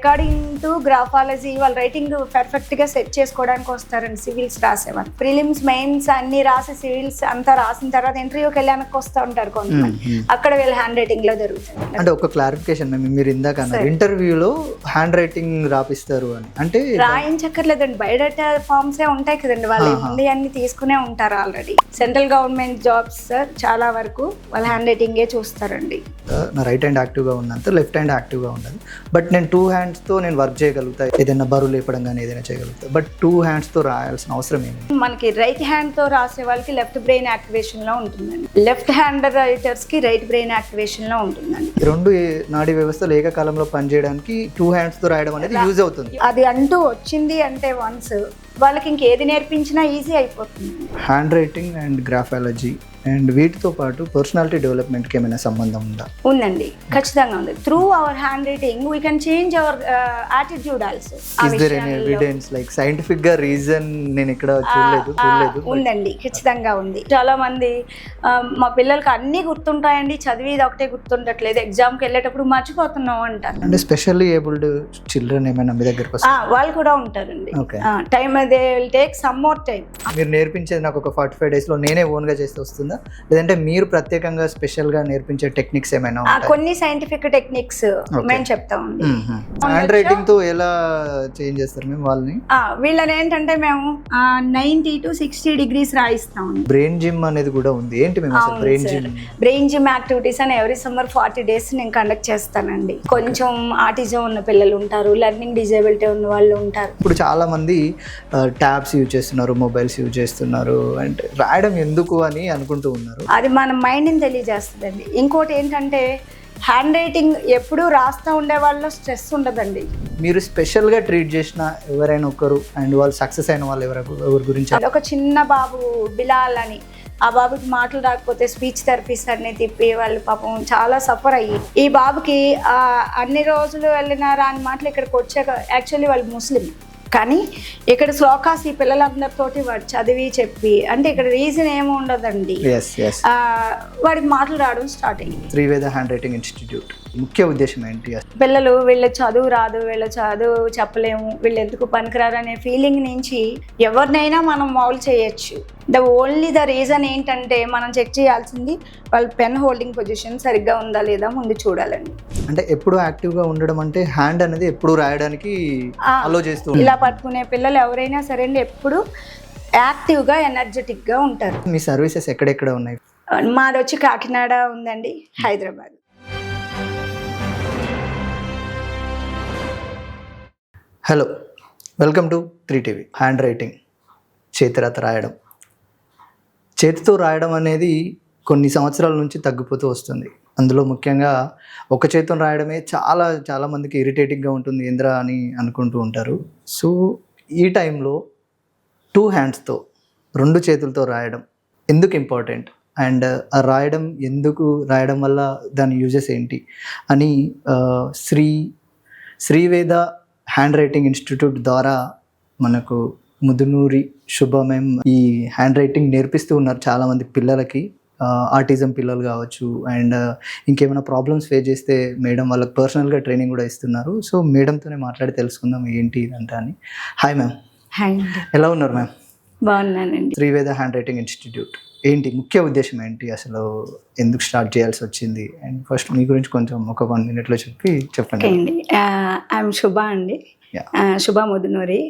According to graphology వాళ్ళ writing perfect గా set చేసుకోవడానికి వస్తారండి సివిల్స్ రాసేవాళ్ళు. ప్రిలిమ్స్ మెయిన్స్ అన్ని రాసి సివిల్స్ అంతా రాసిన తర్వాత ఇంటర్వ్యూకి వెళ్ళడానికి వస్తూ ఉంటారు కొంతమంది. అక్కడ వీళ్ళ హ్యాండ్ రైటింగ్ లో జరుగుతుంది. అంటే ఒక క్లారిఫికేషన్ మీరు ఇందాక అన్నారు ఇంటర్వ్యూలో హ్యాండ్ రైటింగ్ రాపిస్తారు అని, అంటే రాయించక్కర్లేదండి, బయోడేటా ఫార్మ్స్ ఉంటాయి కదండి, వాళ్ళు ముందు అన్ని తీసుకునే ఉంటారు already. Central government jobs sir చాలా వరకు వాళ్ళ హ్యాండ్ రైటింగే చూస్తారండి. నా రైట్ హ్యాండ్ యాక్టివ్గా ఉన్నంత లెఫ్ట్ హ్యాండ్ యాక్టివ్గా ఉండదు, బట్ నేను 2 హ్యాండ్స్తో నేను వర్క్ చేయగలుగుతా, ఏదైనా బరువు లేపడం కానీ ఏదైనా చేయగలుగుతా. బట్ 2 హ్యాండ్స్తో రాయాల్సిన అవసరం ఏమి? మనకి రైట్ హ్యాండ్తో రాసే వాళ్ళకి లెఫ్ట్ బ్రెయిన్ యాక్టివేషన్లో ఉంటుందండి, లెఫ్ట్ హ్యాండ్ రైటర్స్కి రైట్ బ్రెయిన్ యాక్టివేషన్లో ఉంటుందండి. 2 నాడీ వ్యవస్థలు ఏకకాలంలో పనిచేయడానికి 2 హ్యాండ్స్తో రాయడం అనేది యూజ్ అవుతుంది. అది అంటూ వచ్చింది అంటే వన్స్ వాళ్ళకి ఇంకేది నేర్పించినా ఈజీ అయిపోతుంది. Hand writing and graphology and వీటితో పాటు పర్సనాలిటీ డెవలప్మెంట్కి ఏమైనా సంబంధం ఉందా? ఉందండి, ఖచ్చితంగా ఉంది. Through our handwriting we can change our attitude also. Is there any evidence like scientific గా రీజన్ నేను ఇక్కడ చూడలేదు? ఉందండి, ఖచ్చితంగా ఉంది. చాలా మంది మా పిల్లలకి అన్ని గుర్తుంటాయండి, చదివేది ఒకటే గుర్తుండట్లేదు, ఎగ్జామ్కి వెళ్ళేటప్పుడు మర్చిపోతున్నాం అంటారు. అంటే స్పెషల్లీ ఏబుల్డ్ చిల్డ్రన్ ఏమైనా మీ దగ్గరకు వాళ్ళు కూడా ఉంటారండి. Time they will take some more time. మీరు నేర్పించేది నాకు ఒక 45 days లో నేనే ఓన్ గా చేస్తే వస్తుందా, లేదంటే మీరు ప్రత్యేకంగా స్పెషల్ గా నేర్పించే టెక్నిక్స్ ఏమైనా ఉంటాయా? కొన్ని సైంటిఫిక్ టెక్నిక్స్ మేము చెప్తామండి. హ్యాండ్ రైటింగ్ తో ఎలా చేంజ్ చేస్తారు మేము వాళ్ళని? వీళ్ళని ఏంటంటే మేము 90 to 60 degrees రాయిస్తాం. బ్రెయిన్ జిమ్ అనేది కూడా ఉంది, ఏంటి మేము అసలు బ్రెయిన్ జిమ్ యాక్టివిటీస్ అని ఎవ్రీ సమ్మర్ 40 days నేను కండక్ట్ చేస్తానండి. కొంచెం ఆటిజం ఉన్న పిల్లలు ఉంటారు, లెర్నింగ్ డిజేబిలిటీ ఉన్న వాళ్ళు ఉంటారు. ఇప్పుడు చాలా మంది ట్యాబ్స్ యూజ్ చేస్తున్నారు, మొబైల్స్ యూజ్ చేస్తున్నారు, అంటే రాయడం ఎందుకు అని అనుకుంటూ ఉన్నారు. అది మన మైండ్ని తెలియజేస్తుందండి. ఇంకోటి ఏంటంటే హ్యాండ్ రైటింగ్ ఎప్పుడూ రాస్తూ ఉండే వాళ్ళలో స్ట్రెస్ ఉండదండి. మీరు స్పెషల్గా ట్రీట్ చేసిన ఎవరైనా ఒకరు అండ్ వాళ్ళు సక్సెస్ అయిన వాళ్ళు ఎవరి గురించి? ఒక చిన్న బాబు బిలాల్ అని, ఆ బాబుకి మాటలు రాకపోతే స్పీచ్ థెరపీస్ అన్ని తిప్పి వాళ్ళు పాపం చాలా సఫర్ అయ్యి, ఈ బాబుకి అన్ని రోజులు వెళ్ళిన రాని మాటలు ఇక్కడికి వచ్చాక, యాక్చువల్లీ వాళ్ళు ముస్లిం కానీ ఇక్కడ శ్లోకాస్ ఈ పిల్లలందరితోటి వాడు చదివి చెప్పి, అంటే ఇక్కడ రీజన్ ఏమి ఉండదండి, వాడికి మాటలు రావడం స్టార్ట్ అయ్యింది. శ్రీవేద హ్యాండ్ రైటింగ్ ఇన్స్టిట్యూట్ ముఖ్య ఉద్దేశం ఏంటి? పిల్లలు వీళ్ళ చదువు రాదు, వీళ్ళ చదువు చెప్పలేము, వీళ్ళు ఎందుకు పనికిరారు అనే ఫీలింగ్ నుంచి ఎవరినైనా మనం మౌల్డ్ చేయొచ్చు. ద రీజన్ ఏంటంటే మనం చెక్ చేయాల్సింది వాళ్ళ పెన్ హోల్డింగ్ పొజిషన్ సరిగ్గా ఉందా లేదా ముందు చూడాలండి. అంటే ఎప్పుడు యాక్టివ్గా ఉండడం అంటే హ్యాండ్ అనేది ఎప్పుడు రాయడానికి అలో చేస్తూ, ఇలా పట్టుకునే పిల్లలు ఎవరైనా సరే అండి ఎప్పుడు యాక్టివ్గా ఎనర్జెటిక్గా ఉంటారు. మీ సర్వీసెస్ ఎక్కడెక్కడ ఉన్నాయి? మాది వచ్చి కాకినాడ ఉందండి, Hyderabad. Hello, welcome to 3TV. Handwriting, చేతిరాత రాయడం, చేతితో రాయడం అనేది కొన్ని సంవత్సరాల నుంచి తగ్గిపోతూ వస్తుంది. అందులో ముఖ్యంగా ఒక చేతితో రాయడమే చాలా మందికి ఇరిటేటింగ్గా ఉంటుంది ఏంద్రా అని అనుకుంటూ ఉంటారు. సో ఈ టైంలో 2 హ్యాండ్స్తో 2 చేతులతో రాయడం ఎందుకు ఇంపార్టెంట్, అండ్ ఆ రాయడం వల్ల దాని యూజెస్ ఏంటి అని శ్రీవేద హ్యాండ్ రైటింగ్ ఇన్స్టిట్యూట్ ద్వారా మనకు ముదునూరి శుభ మ్యామ్ ఈ హ్యాండ్ రైటింగ్ నేర్పిస్తూ ఉన్నారు చాలామంది పిల్లలకి. ఆటిజం పిల్లలు కావచ్చు, అండ్ ఇంకేమైనా ప్రాబ్లమ్స్ ఫేస్ చేస్తే మేడం వాళ్ళకి పర్సనల్గా ట్రైనింగ్ కూడా ఇస్తున్నారు. సో మేడంతోనే మాట్లాడి తెలుసుకుందాం ఏంటి ఇదంతా అని. Hi ma'am. హాయ్, ఎలా ఉన్నారు మ్యామ్? బాగున్నానండి. శ్రీవేద హ్యాండ్ రైటింగ్ ఇన్స్టిట్యూట్ ఏంటి, ముఖ్య ఉద్దేశం ఏంటి, అసలు ఎందుకు స్టార్ట్ చేయాల్సి వచ్చింది, అండ్ ఫస్ట్ మీ గురించి కొంచెం ఒక 1 minute చెప్పండి. ఐఎమ్ శుభ అండి, శుభ Mudunuri.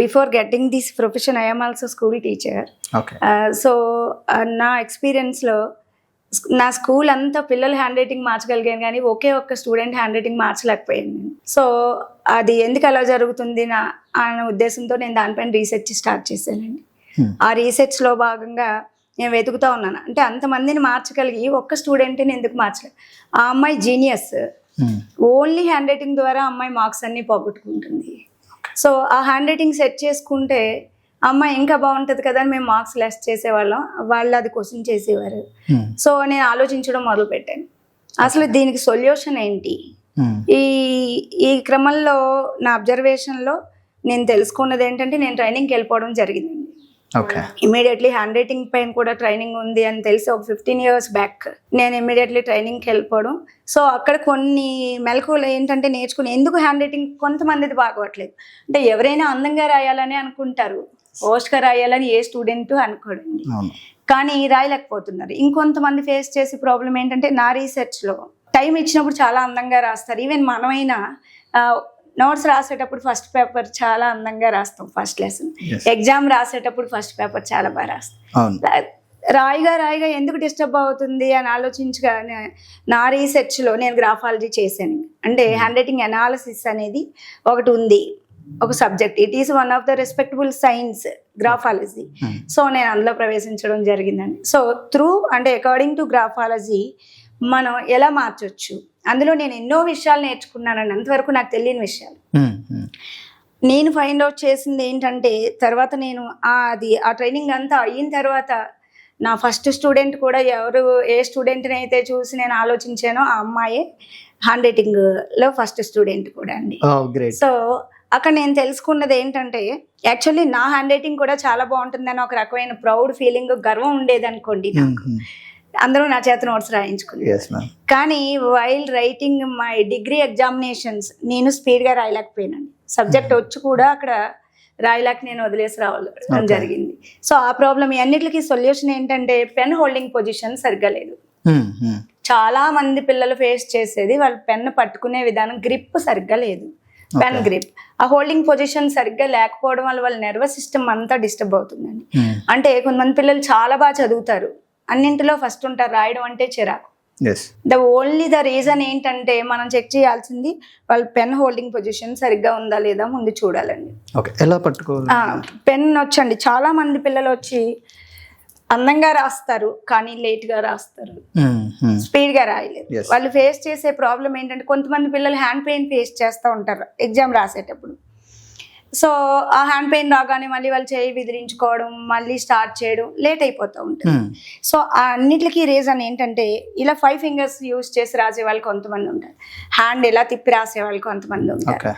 Before getting this profession I'm also school teacher. So నా ఎక్స్పీరియన్స్లో నా స్కూల్ అంతా పిల్లలు హ్యాండ్ రైటింగ్ మార్చగలిగాను కానీ ఒకే ఒక్క స్టూడెంట్ హ్యాండ్ రైటింగ్ మార్చలేకపోయాను నేను. సో అది ఎందుకు అలా జరుగుతుంది అనే ఉద్దేశంతో నేను దానిపైన రీసెర్చ్ స్టార్ట్ చేశానండి. ఆ రీసెర్చ్లో భాగంగా నేను వెతుకుతూ ఉన్నాను, అంటే అంతమందిని మార్చగలిగి ఒక్క స్టూడెంట్ని ఎందుకు మార్చలేదు. ఆ అమ్మాయి జీనియస్, ఓన్లీ హ్యాండ్ రైటింగ్ ద్వారా అమ్మాయి మార్క్స్ అన్నీ పోగొట్టుకుంటుంది. సో ఆ హ్యాండ్ రైటింగ్ సెట్ చేసుకుంటే అమ్మాయి ఇంకా బాగుంటుంది కదా అని మేము మార్క్స్ లెస్ చేసేవాళ్ళం, వాళ్ళు అది క్వశ్చన్ చేసేవారు. సో నేను ఆలోచించడం మొదలుపెట్టాను, అసలు దీనికి సొల్యూషన్ ఏంటి. ఈ క్రమంలో నా అబ్జర్వేషన్లో నేను తెలుసుకున్నది ఏంటంటే, నేను ట్రైనింగ్కి వెళ్ళిపోవడం జరిగిందండి. ఓకే. ఇమీడియట్లీ హ్యాండ్ రైటింగ్ పైన కూడా ట్రైనింగ్ ఉంది అని తెలిసి ఒక 15 years బ్యాక్ నేను ఇమీడియట్లీ ట్రైనింగ్కి వెళ్ళిపోవడం. సో అక్కడ కొన్ని మెలకువలు ఏంటంటే నేర్చుకుని ఎందుకు హ్యాండ్ రైటింగ్ కొంతమందిది బాగోట్లేదు అంటే ఎవరైనా అందంగా రాయాలని అనుకుంటారు, పోస్ట్గా రాయాలని ఏ స్టూడెంట్ అనుకోడండి, కానీ రాయలేకపోతున్నారు. ఇంకొంతమంది ఫేస్ చేసే ప్రాబ్లం ఏంటంటే నా రీసెర్చ్లో టైం ఇచ్చినప్పుడు చాలా అందంగా రాస్తారు. ఈవెన్ మనమైనా నోట్స్ రాసేటప్పుడు ఫస్ట్ పేపర్ చాలా అందంగా రాస్తాం, ఫస్ట్ లెసన్. ఎగ్జామ్ రాసేటప్పుడు ఫస్ట్ పేపర్ చాలా బాగా రాస్తాం. రాయిగా ఎందుకు డిస్టర్బ్ అవుతుంది అని ఆలోచించగా నా రీసెర్చ్లో నేను గ్రాఫాలజీ చేశాను. అంటే హ్యాండ్ రైటింగ్ అనాలిసిస్ అనేది ఒకటి ఉంది, ఒక subject. It is one of the respectable science, graphology. So నేను అందులో ప్రవేశించడం జరిగిందండి. సో అంటే అకార్డింగ్ టు గ్రాఫాలజీ మనం ఎలా మార్చొచ్చు, అందులో నేను ఎన్నో విషయాలు నేర్చుకున్నానండి. అంతవరకు నాకు తెలియని విషయాలు నేను ఫైండ్ అవుట్ చేసింది ఏంటంటే తర్వాత నేను ఆ ట్రైనింగ్ అంతా అయిన తర్వాత నా ఫస్ట్ స్టూడెంట్ కూడా ఏ స్టూడెంట్ని అయితే చూసి నేను ఆలోచించానో ఆ అమ్మాయే హ్యాండ్ రైటింగ్లో ఫస్ట్ స్టూడెంట్ కూడా అండి. సో అక్కడ నేను తెలుసుకున్నది ఏంటంటే యాక్చువల్లీ నా హ్యాండ్ రైటింగ్ కూడా చాలా బాగుంటుందని ఒక రకమైన ప్రౌడ్ ఫీలింగ్, గర్వం ఉండేది అనుకోండి నాకు. అందరూ నా చేత నోట్స్ రాయించుకున్నారు. కానీ while writing my degree examinations నేను స్పీడ్గా రాయలేకపోయానండి. సబ్జెక్ట్ వచ్చి కూడా అక్కడ రాయలేక నేను వదిలేసి రావడం జరిగింది. సో ఆ ప్రాబ్లం అన్నిటికీ సొల్యూషన్ ఏంటంటే పెన్ హోల్డింగ్ పొజిషన్ సరిగ్గా లేదు. చాలా మంది పిల్లలు ఫేస్ చేసేది వాళ్ళు పెన్ పట్టుకునే విధానం, గ్రిప్ సరిగ్గా లేదు, పెన్ గ్రిప్. ఆ హోల్డింగ్ పొజిషన్ సరిగ్గా లేకపోవడం వల్ల వాళ్ళ నర్వస్ సిస్టమ్ అంతా డిస్టర్బ్ అవుతుందండి. అంటే కొంతమంది పిల్లలు చాలా బాగా చదువుతారు, అన్నింటిలో ఫస్ట్ ఉంటారు, రాయడం అంటే చిరాకు. ద రీజన్ ఏంటంటే మనం చెక్ చేయాల్సింది వాళ్ళ పెన్ హోల్డింగ్ పొజిషన్ సరిగ్గా ఉందా లేదా ముందు చూడాలండి. ఎలా పట్టుకోవాలి? పెన్ వచ్చండి చాలా మంది పిల్లలు వచ్చి అందంగా రాస్తారు కానీ లేట్ గా రాస్తారు, స్పీడ్ గా రాయలేదు. వాళ్ళు ఫేస్ చేసే ప్రాబ్లం ఏంటంటే కొంతమంది పిల్లలు హ్యాండ్ పెయిన్ ఫేస్ చేస్తూ ఉంటారు ఎగ్జామ్ రాసేటప్పుడు. సో ఆ హ్యాండ్ పెయిన్ రాగానే మళ్ళీ వాళ్ళు చేయి విదిలించుకోవడం, మళ్ళీ స్టార్ట్ చేయడం లేట్ అయిపోతూ ఉంటుంది. సో ఆ అన్నిటికీ రీజన్ ఏంటంటే ఇలా 5 fingers యూజ్ చేసి రాసే వాళ్ళు కొంతమంది ఉంటారు, హ్యాండ్ ఇలా తిప్పి రాసే వాళ్ళు కొంతమంది ఉంటారు,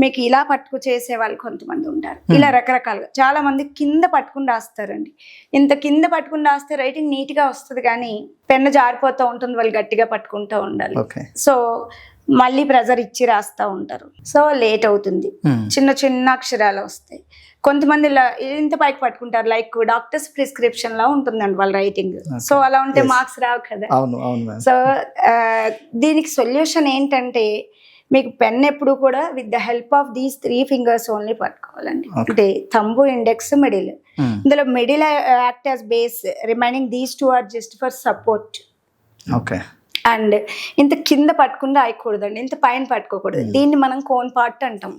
మీకు ఇలా పట్టుకు చేసే వాళ్ళు కొంతమంది ఉంటారు. ఇలా రకరకాలుగా చాలా మంది కింద పట్టుకుని రాస్తారండి. ఇంత కింద పట్టుకుని రాస్తే రైటింగ్ నీట్గా వస్తుంది కానీ పెన్ను జారిపోతూ ఉంటుంది, వాళ్ళు గట్టిగా పట్టుకుంటూ ఉండాలి. సో మళ్ళీ ప్రెజర్ ఇచ్చి రాస్తూ ఉంటారు, సో లేట్ అవుతుంది, చిన్న చిన్న అక్షరాలు వస్తాయి. కొంతమంది ఇంత పైకి పట్టుకుంటారు, లైక్ డాక్టర్స్ ప్రిస్క్రిప్షన్ లా ఉంటుందండి వాళ్ళ రైటింగ్. సో అలా ఉంటే మార్క్స్ రావు కదా. సో దీనికి సొల్యూషన్ ఏంటంటే మీకు పెన్ ఎప్పుడు కూడా with the help of these 3 fingers only పట్టుకోవాలండి. అంటే థంబ్, ఇండెక్స్, మిడిల్. ఇందులో middle act as base, remaining these 2 are just for support. And ఇంత కింద పట్టుకుని రాయకూడదండి, ఇంత పైన పట్టుకోకూడదు. దీన్ని మనం కోన్ పార్ట్ అంటాం.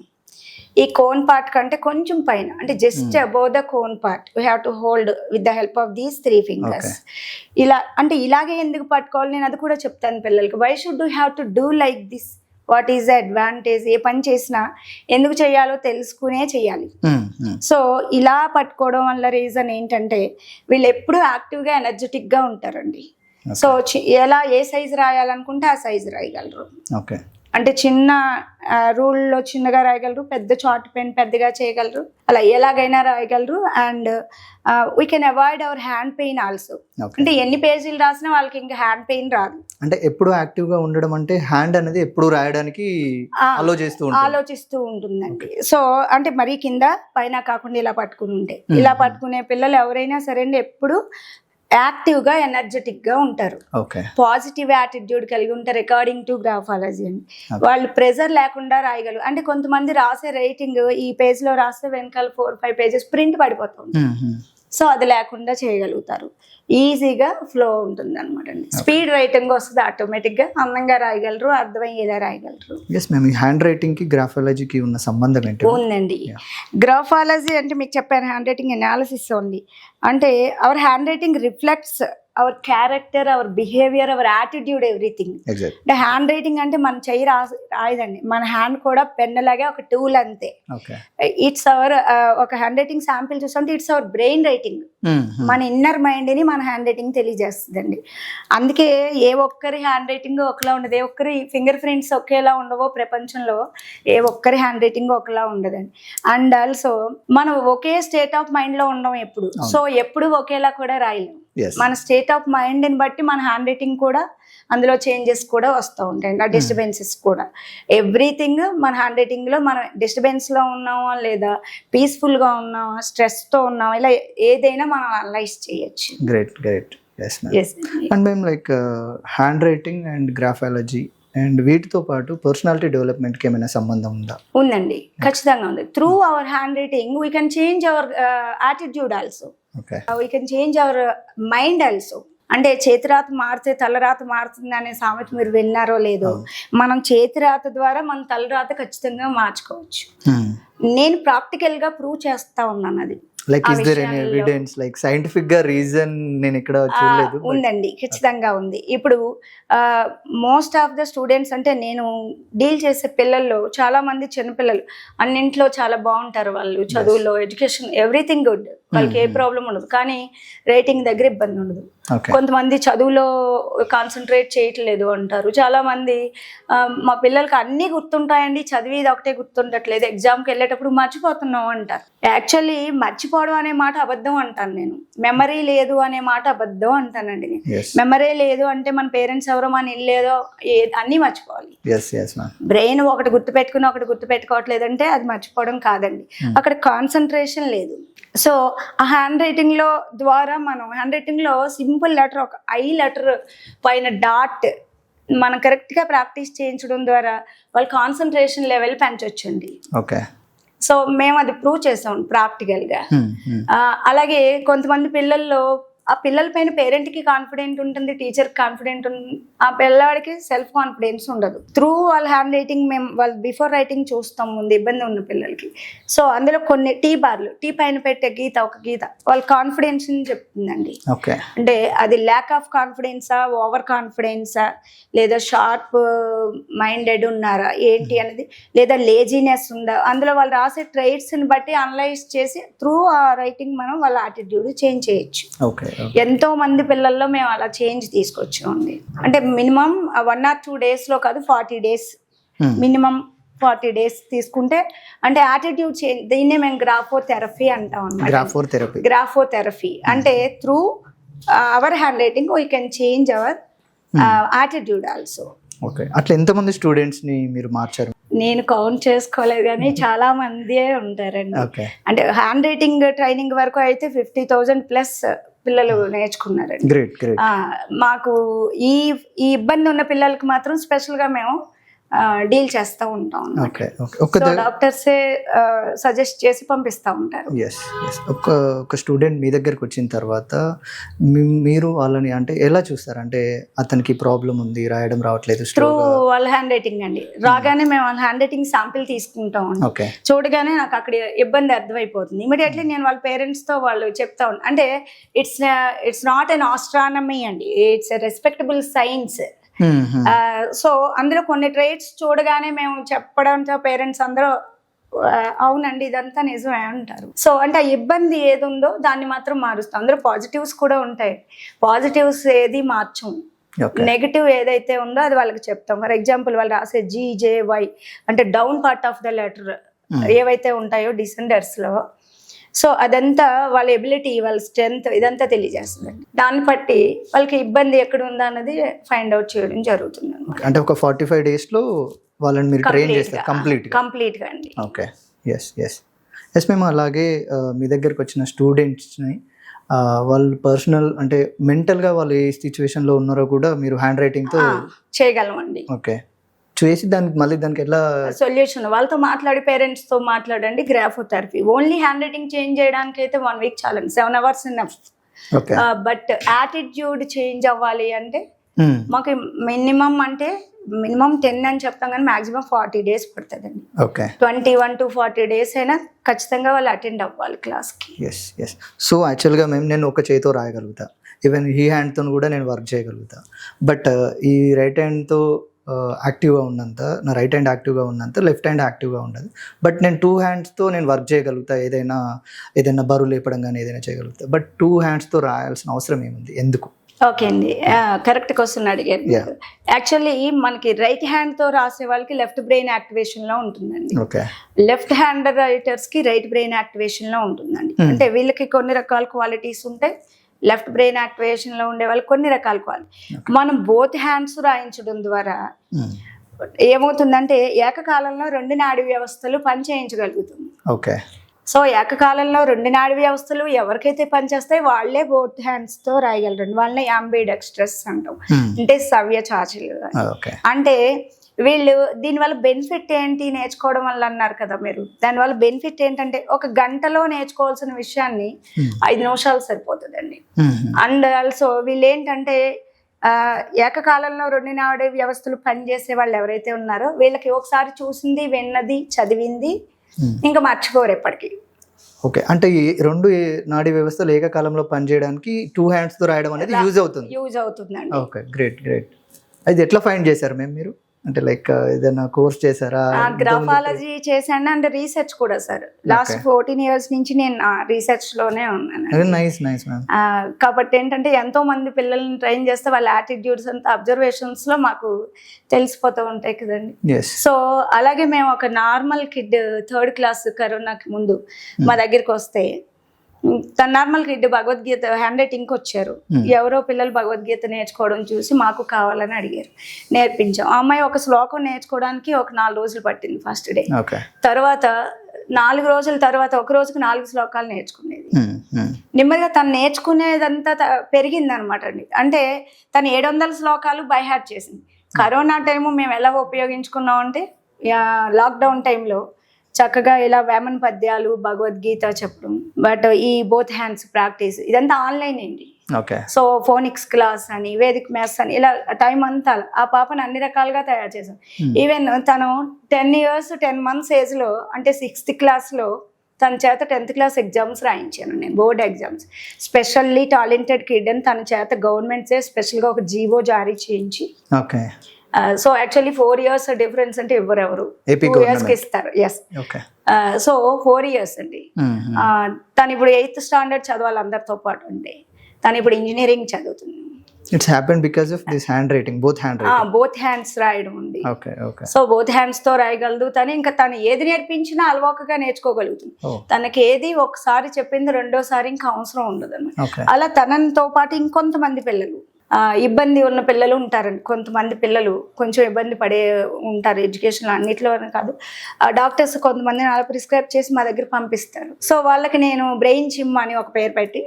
ఈ కోన్ పార్ట్ కంటే కొంచెం పైన, అంటే just above the cone part we have to hold with the help of these 3 fingers. ఇలా అంటే ఇలాగే ఎందుకు పట్టుకోవాలి నేను అది కూడా చెప్తాను పిల్లలకి. Why should you have to do like this, what is the advantage, ఏ పని చేసినా ఎందుకు చేయాలో తెలుసుకునే చేయాలి. సో ఇలా పట్టుకోవడం వల్ల రీజన్ ఏంటంటే వీళ్ళు ఎప్పుడూ యాక్టివ్గా ఎనర్జెటిక్గా ఉంటారండి. సో ఎలా ఏ సైజు రాయాలనుకుంటే ఆ సైజు రాయగలరు. అంటే చిన్న రూల్లో చిన్నగా రాయగలరు, పెద్ద చార్ట్ పెన్ పెద్దగా చేయగలరు, అలా ఎలాగైనా రాయగలరు. And we can avoid our hand pain also. అంటే ఎన్ని పేజీలు రాసినా వాళ్ళకి ఇంకా హ్యాండ్ పెయిన్ రాదు. అంటే ఎప్పుడు యాక్టివ్ గా ఉండడం అంటే హ్యాండ్ అనేది ఎప్పుడు రాయడానికి ఆలోచిస్తూ ఉంటుందండి. సో అంటే మరీ కింద పైన కాకుండా ఇలా పట్టుకుని ఉంటే, ఇలా పట్టుకునే పిల్లలు ఎవరైనా సరే అండి ఎప్పుడు యాక్టివ్ గా ఎనర్జెటిక్ గా ఉంటారు, పాజిటివ్ యాటిట్యూడ్ కలిగి ఉంటారు అకార్డింగ్ టు గ్రాఫాలజీ అండి. వాళ్ళు ప్రెజర్ లేకుండా రాయగలరు. అంటే కొంతమంది రాసే రైటింగ్ ఈ పేజ్ లో రాస్తే వెనకాల 4-5 pages ప్రింట్ పడిపోతూ ఉంటుంది. సో అది లేకుండా చేయగలుగుతారు, ఈజీగా ఫ్లో ఉంటుంది అనమాట అండి. స్పీడ్ రైటింగ్ వస్తుంది, ఆటోమేటిక్గా అందంగా రాయగలరు, అర్థమయ్యేలా రాయగలరు. హ్యాండ్ రైటింగ్ కి గ్రాఫాలజీకి ఉన్న సంబంధం ఏంటి? ఉందండి. గ్రాఫాలజీ అంటే మీకు చెప్పాను హ్యాండ్ రైటింగ్ అనాలిసిస్ ఉంది. అంటే our handwriting reflects our character, our behaviour, our attitude, everything. అంటే హ్యాండ్ రైటింగ్ అంటే మన చెయ్యి రాయదండి, మన హ్యాండ్ కూడా పెన్ లాగే ఒక టూల్ అంతే. ఇట్స్ అవర్ ఒక హ్యాండ్ రైటింగ్ శాంపిల్ చూస్తుంటే ఇట్స్ అవర్ బ్రెయిన్ రైటింగ్. మన ఇన్నర్ మైండ్ని మన హ్యాండ్ రైటింగ్ తెలియజేస్తుందండి. అందుకే ఏ ఒక్కరి హ్యాండ్ రైటింగ్ ఒకలా ఉండదు, ఏ ఒక్కరి ఫింగర్ ప్రింట్స్ ఒకేలా ఉండవో ప్రపంచంలో, ఏ ఒక్కరి హ్యాండ్ రైటింగ్ ఒకలా ఉండదండి. అండ్ ఆల్సో మనం ఒకే స్టేట్ ఆఫ్ మైండ్లో ఉండం ఎప్పుడు, సో ఎప్పుడు ఒకేలా కూడా రాయలేం. మన స్టేట్ ఆఫ్ మైండ్ని బట్టి మన హ్యాండ్ రైటింగ్ కూడా అందులో చేంజెస్ కూడా వస్తూ ఉంటాయి, ఆ డిస్టర్బెన్సెస్ కూడా. ఎవ్రీథింగ్ మన హ్యాండ్ రైటింగ్లో మనం డిస్టర్బెన్స్లో ఉన్నామా లేదా పీస్ఫుల్గా ఉన్నామా స్ట్రెస్తో ఉన్నామా ఇలా ఏదైనా మనం అనలైజ్ చేయొచ్చు. గ్రేట్ అండ్ మేము like hand writing and graphology and వీటితో పాటు పర్సనాలిటీ డెవలప్మెంట్కి ఏమైనా సంబంధం ఉందా? ఉందండి, ఖచ్చితంగా ఉంది. Through our handwriting we can change our attitude also, we can change our mind also. అంటే చేతిరాత మారితే తలరాత మారుతుంది అనే సామెత మీరు విన్నారో లేదో, మనం చేతిరాత ద్వారా మన తలరాత ఖచ్చితంగా మార్చుకోవచ్చు. నేను ప్రాక్టికల్ గా ప్రూవ్ చేస్తా ఉన్నాను అది. Like is there any evidence like scientific గా రీజన్ నేను ఇక్కడ చూడలేదు? ఉందండి, ఖచ్చితంగా ఉంది. ఇప్పుడు మోస్ట్ ఆఫ్ ద స్టూడెంట్స్ అంటే నేను డీల్ చేసే పిల్లల్లో చాలా మంది చిన్నపిల్లలు అన్నింట్లో చాలా బాగుంటారు, వాళ్ళు చదువులో ఎడ్యుకేషన్ ఎవ్రీథింగ్ గుడ్, వాళ్ళకి ఏ ప్రాబ్లం ఉండదు, కానీ రైటింగ్ దగ్గర ఇబ్బంది ఉండదు. కొంతమంది చదువులో కాన్సన్ట్రేట్ చేయట్లేదు అంటారు. చాలా మంది మా పిల్లలకి అన్నీ గుర్తుంటాయండి, చదివేది ఒకటే గుర్తుండట్లేదు, ఎగ్జామ్కి వెళ్ళేటప్పుడు మర్చిపోతున్నాం అంటారు. యాక్చువల్లీ మర్చిపోవడం అనే మాట అబద్ధం అంటాను నేను, మెమరీ లేదు అనే మాట అబద్ధం అంటానండి నేను. మెమరీ లేదు అంటే మన పేరెంట్స్ ఎవరో మన ఇల్లు ఏదో అన్నీ మర్చిపోవాలి. బ్రెయిన్ ఒకటి గుర్తుపెట్టుకుని ఒకటి గుర్తుపెట్టుకోవట్లేదు అంటే అది మర్చిపోవడం కాదండి, అక్కడ కాన్సన్ట్రేషన్ లేదు. సో ఆ హ్యాండ్ రైటింగ్ లో ద్వారా మనం హ్యాండ్ రైటింగ్ లో సింపుల్ లెటర్, ఒక ఐ లెటర్ పైన డాట్ మనం కరెక్ట్ గా ప్రాక్టీస్ చేయించడం ద్వారా వాళ్ళ కాన్సన్ట్రేషన్ లెవెల్ పెంచొచ్చండి. సో మేము అది ప్రూవ్ చేసాం ప్రాక్టికల్ గా. అలాగే కొంతమంది పిల్లల్లో ఆ పిల్లల పైన పేరెంట్కి కాన్ఫిడెంట్ ఉంటుంది, టీచర్కి కాన్ఫిడెంట్ ఉంటుంది, ఆ పిల్లవాడికి సెల్ఫ్ కాన్ఫిడెన్స్ ఉండదు. త్రూ వాళ్ళ హ్యాండ్ రైటింగ్ మేము వాళ్ళు బిఫోర్ రైటింగ్ చూస్తాం ముందు ఇబ్బంది ఉన్న పిల్లలకి. సో అందులో కొన్ని టీ పైన పెట్టే గీత ఒక గీత వాళ్ళ కాన్ఫిడెన్స్ చెప్తుందండి. అంటే అది ల్యాక్ ఆఫ్ కాన్ఫిడెన్సా, ఓవర్ కాన్ఫిడెన్సా, లేదా షార్ప్ మైండెడ్ ఉన్నారా ఏంటి అనేది, లేదా లేజీనెస్ ఉందా, అందులో వాళ్ళు రాసే ట్రైట్స్ని బట్టి అనలైజ్ చేసి త్రూ ఆ రైటింగ్ మనం వాళ్ళ యాటిట్యూడ్ చేంజ్ చేయొచ్చు. ఎంతో మంది పిల్లల్లో మేము అలా చేంజ్ తీసుకొచ్చామండి. అంటే మినిమం 1 or 2 days లో కాదు, 40 days మినిమం 40 days తీసుకుంటే అంటే యాటిట్యూడ్ చేంజ్. దీన్నే మేము గ్రాఫోథెరపీ అంటాం అన్నమాట. గ్రాఫోథెరపీ అంటే through our handwriting we can change our attitude also. అట్లా ఎంతమంది స్టూడెంట్స్ ని మీరు మార్చారు? నేను కౌంట్ చేసుకోలేదు కానీ చాలా మందే ఉంటారండి. అంటే హ్యాండ్ రైటింగ్ ట్రైనింగ్ వరకు అయితే 50,000 ప్లస్ పిల్లలు నేర్చుకున్నారండి. మాకు ఈ ఇబ్బంది ఉన్న పిల్లలకి మాత్రం స్పెషల్ గా మేము డీల్ చేస్తూ ఉంటాం. డాక్టర్సే సజెస్ట్ చేసి పంపిస్తూ ఉంటారు. ఒక స్టూడెంట్ మీ దగ్గరకు వచ్చిన తర్వాత మీరు వాళ్ళని అంటే ఎలా చూస్తారు? అంటే అతనికి ప్రాబ్లం ఉంది, రాయడం రావట్లేదు, త్రూ వాళ్ళ హ్యాండ్ రైటింగ్ అండి. రాగానే మేము వాళ్ళ హ్యాండ్ రైటింగ్ శాంపిల్ తీసుకుంటాం. చూడగానే నాకు అక్కడ ఇబ్బంది అర్థమైపోతుంది. ఇమీడియట్లీ నేను వాళ్ళ పేరెంట్స్ తో వాళ్ళు చెప్తా ఉంటాను. అంటే ఇట్స్ నాట్ అన్ ఆస్ట్రానమీ అండి, it's a respectable science. So అందులో కొన్ని ట్రైట్స్ చూడగానే మేము చెప్పడంతో పేరెంట్స్ అందరూ అవునండి ఇదంతా నిజమే అంటారు. సో అంటే ఆ ఇబ్బంది ఏది ఉందో దాన్ని మాత్రం మారుస్తాం. అందులో పాజిటివ్స్ కూడా ఉంటాయి, పాజిటివ్స్ ఏది మార్చం. నెగిటివ్ ఏదైతే ఉందో అది వాళ్ళకి చెప్తాం. ఫర్ ఎగ్జాంపుల్ వాళ్ళు రాసే GJY అంటే down part of the letter ఏవైతే ఉంటాయో డిసెండర్స్ లో, సో అదంతా వాళ్ళ ఎబిలిటీ, వాళ్ళ స్ట్రెంగ్త్ ఇదంతా తెలియజేస్తుందండి. దాన్ని బట్టి వాళ్ళకి ఇబ్బంది ఎక్కడ ఉందా అన్నది ఫైండ్ అవుట్ చేయడం జరుగుతుంది. అంటే ఒక 45 days లో వాళ్ళని మీరు ట్రైన్ చేస్తారు కంప్లీట్ గా అండి. ఓకే, ఎస్ మేము అలాగే మీ దగ్గరకు వచ్చిన స్టూడెంట్స్ని వాళ్ళు పర్సనల్ అంటే మెంటల్గా వాళ్ళు ఏ సిచ్యువేషన్లో ఉన్నారో కూడా మీరు హ్యాండ్ రైటింగ్తో చేయగలమండి. ఓకే, చేసి దానికి ఎట్లా సొల్యూషన్ వాళ్ళతో మాట్లాడి పేరెంట్స్ తో మాట్లాడండి. Graphotherapy only hand writing change చేయడానికి అయితే 1 week చాలండి, 7 hours enough. But attitude change అవ్వాలి అంటే మాకు మినిమం 10 అని చెప్తాం కానీ మాక్సిమం 40 days పడుతుందండి. 21 to 40 days అయినా ఖచ్చితంగా వాళ్ళు అటెండ్ అవ్వాలి క్లాస్కి. సో యాక్చువల్గా నేను ఒక చేతితో రాయగలుగుతా, ఈవెన్ ఈ హ్యాండ్తో కూడా నేను వర్క్ చేయగలుగుతా. బట్ ఈ రైట్ హ్యాండ్తో యాక్టివ్గా ఉన్నంత, నా రైట్ హ్యాండ్ యాక్టివ్గా ఉన్నంత లెఫ్ట్ హ్యాండ్ యాక్టివ్గా ఉండదు. బట్ నేను 2 హ్యాండ్స్తో నేను వర్క్ చేయగలుగుతా, ఏదైనా బరువు లేపడం కానీ ఏదైనా చేయగలుగుతా. బట్ 2 హ్యాండ్స్తో రాయాల్సిన అవసరం ఏముంది, ఎందుకు? ఓకే అండి, కరెక్ట్ క్వశ్చన్ అడిగారు. యాక్చువల్లీ మనకి రైట్ హ్యాండ్తో రాసే వాళ్ళకి లెఫ్ట్ బ్రెయిన్ యాక్టివేషన్లో ఉంటుందండి. ఓకే. లెఫ్ట్ హ్యాండ్ రైటర్స్కి రైట్ బ్రెయిన్ యాక్టివేషన్లో ఉంటుందండి. అంటే వీళ్ళకి కొన్ని రకాల క్వాలిటీస్ ఉంటాయి, లెఫ్ట్ బ్రెయిన్ యాక్టివేషన్లో ఉండే వాళ్ళకి కొన్ని రకాల క్వాలిటీ. మనం బోత్ హ్యాండ్స్ రాయించడం ద్వారా ఏమవుతుందంటే ఏకకాలంలో 2 నాడీ వ్యవస్థలు పనిచేయించగలుగుతుంది. ఓకే. సో ఏకకాలంలో 2 నాడీ వ్యవస్థలు ఎవరికైతే పనిచేస్తాయి వాళ్ళే బోత్ హ్యాండ్స్తో రాయగలరు. వాళ్ళని యాంబిడెక్స్ట్రస్ అంటాం, అంటే సవ్య చాచులు. అంటే వీళ్ళు దీనివల్ల బెనిఫిట్ ఏంటి నేర్చుకోవడం వల్ల అన్నారు కదా మీరు, దానివల్ల బెనిఫిట్ ఏంటంటే ఒక గంటలో నేర్చుకోవాల్సిన విషయాన్ని 5 నిమిషాలు సరిపోతుందండి. అండ్ ఆల్సో వీళ్ళు ఏంటంటే ఏకకాలంలో 2 నాడీ వ్యవస్థలు పనిచేసే వాళ్ళు ఎవరైతే ఉన్నారో వీళ్ళకి ఒకసారి చూసింది, విన్నది, చదివింది ఇంకా మర్చిపోరు ఎప్పటికీ. ఓకే. అంటే ఈ 2 నాడీ వ్యవస్థలు ఏకకాలంలో పనిచేయడానికి 2 హ్యాండ్స్తో రాయడం అనేది యూజ్ అవుతుందండి. Okay, great. అది ఎట్లా ఫైండ్ చేశారు మీరు? అంటే లైక్ ఏదైనా కోర్స్ చేశారా? గ్రాఫాలజీ చేశాను అండ్ రీసెర్చ్ కూడా సార్. లాస్ట్ 14 years నుంచి నేను రీసెర్చ్ లోనే ఉన్నాను. Nice ma'am. కాబట్టి ఏంటంటే ఎంతో మంది పిల్లల్ని ట్రైన్ చేస్తే వాళ్ళ యాటిట్యూడ్స్ అంతా అబ్జర్వేషన్స్ లో మాకు తెలిసిపోతూ ఉంటాయి కదండి. సో అలాగే మేము ఒక నార్మల్ కిడ్ 3rd class కరోనాకి ముందు మా దగ్గరికి వస్తే తన నార్మల్ కిడ్ భగవద్గీత హ్యాండ్ రైటింగ్కి వచ్చారు. ఎవరో పిల్లలు భగవద్గీత నేర్చుకోవడం చూసి మాకు కావాలని అడిగారు, నేర్పించాం. ఆ అమ్మాయి ఒక శ్లోకం నేర్చుకోవడానికి ఒక 4 రోజులు పట్టింది ఫస్ట్ డే. తర్వాత 4 రోజుల తర్వాత ఒక రోజుకు 4 శ్లోకాలు నేర్చుకునేది. నెమ్మదిగా తను నేర్చుకునేదంతా పెరిగింది అనమాట అండి. అంటే తను 700 శ్లోకాలు బై హార్ట్ చేసింది. కరోనా టైము మేము ఎలా ఉపయోగించుకున్నాం అంటే లాక్డౌన్ టైంలో చక్కగా ఇలా వేమన పద్యాలు, భగవద్గీత చెప్పడం, బట్ ఈ బోత్ హ్యాండ్స్ ప్రాక్టీస్ ఇదంతా ఆన్లైన్ అండి. సో ఫోనిక్స్ క్లాస్ అని, వేదిక్ మ్యాథ్స్ అని, ఇలా టైం అంతా ఆ పాపను అన్ని రకాలుగా తయారు చేశాం. ఈవెన్ తను 10 years 10 months ఏజ్లో, అంటే 6th class లో తన చేత 10th class ఎగ్జామ్స్ రాయించాను నేను, board exams. Specially talented kid అని తన చేత గవర్నమెంట్సే స్పెషల్గా ఒక జీవో జారీ చేయించి, సో యాక్చువల్లీ 4 years డిఫరెన్స్ అంటే ఎవరెవరు 2 years ఇస్తారు. ఎస్. సో 4 years అండి. తను ఇప్పుడు 8th standard చదవాలి అందరితో పాటు ఉండే. తను ఇప్పుడు ఇంజనీరింగ్ చదువుతుంది. It's happened because of this hand writing, both hands రాయడం ఉంది. సో బోత్ హ్యాండ్స్ తో రాయగలదు తను. ఇంకా తను ఏది నేర్పించినా అలవాకగా నేర్చుకోగలుగుతుంది. తనకి ఏది ఒకసారి చెప్పింది రెండోసారి ఇంకా అవసరం ఉండదు అన్నమాట. అలా తనతో పాటు ఇంకొంతమంది పిల్లలు, ఇబ్బంది ఉన్న పిల్లలు ఉంటారండి. కొంతమంది పిల్లలు కొంచెం ఇబ్బంది పడే ఉంటారు ఎడ్యుకేషన్ అన్నిట్లో కాదు. డాక్టర్స్ కొంతమందిని అలా ప్రిస్క్రైబ్ చేసి మా దగ్గర పంపిస్తారు. సో వాళ్ళకి నేను బ్రెయిన్ జిమ్ అని ఒక పేరు పెట్టి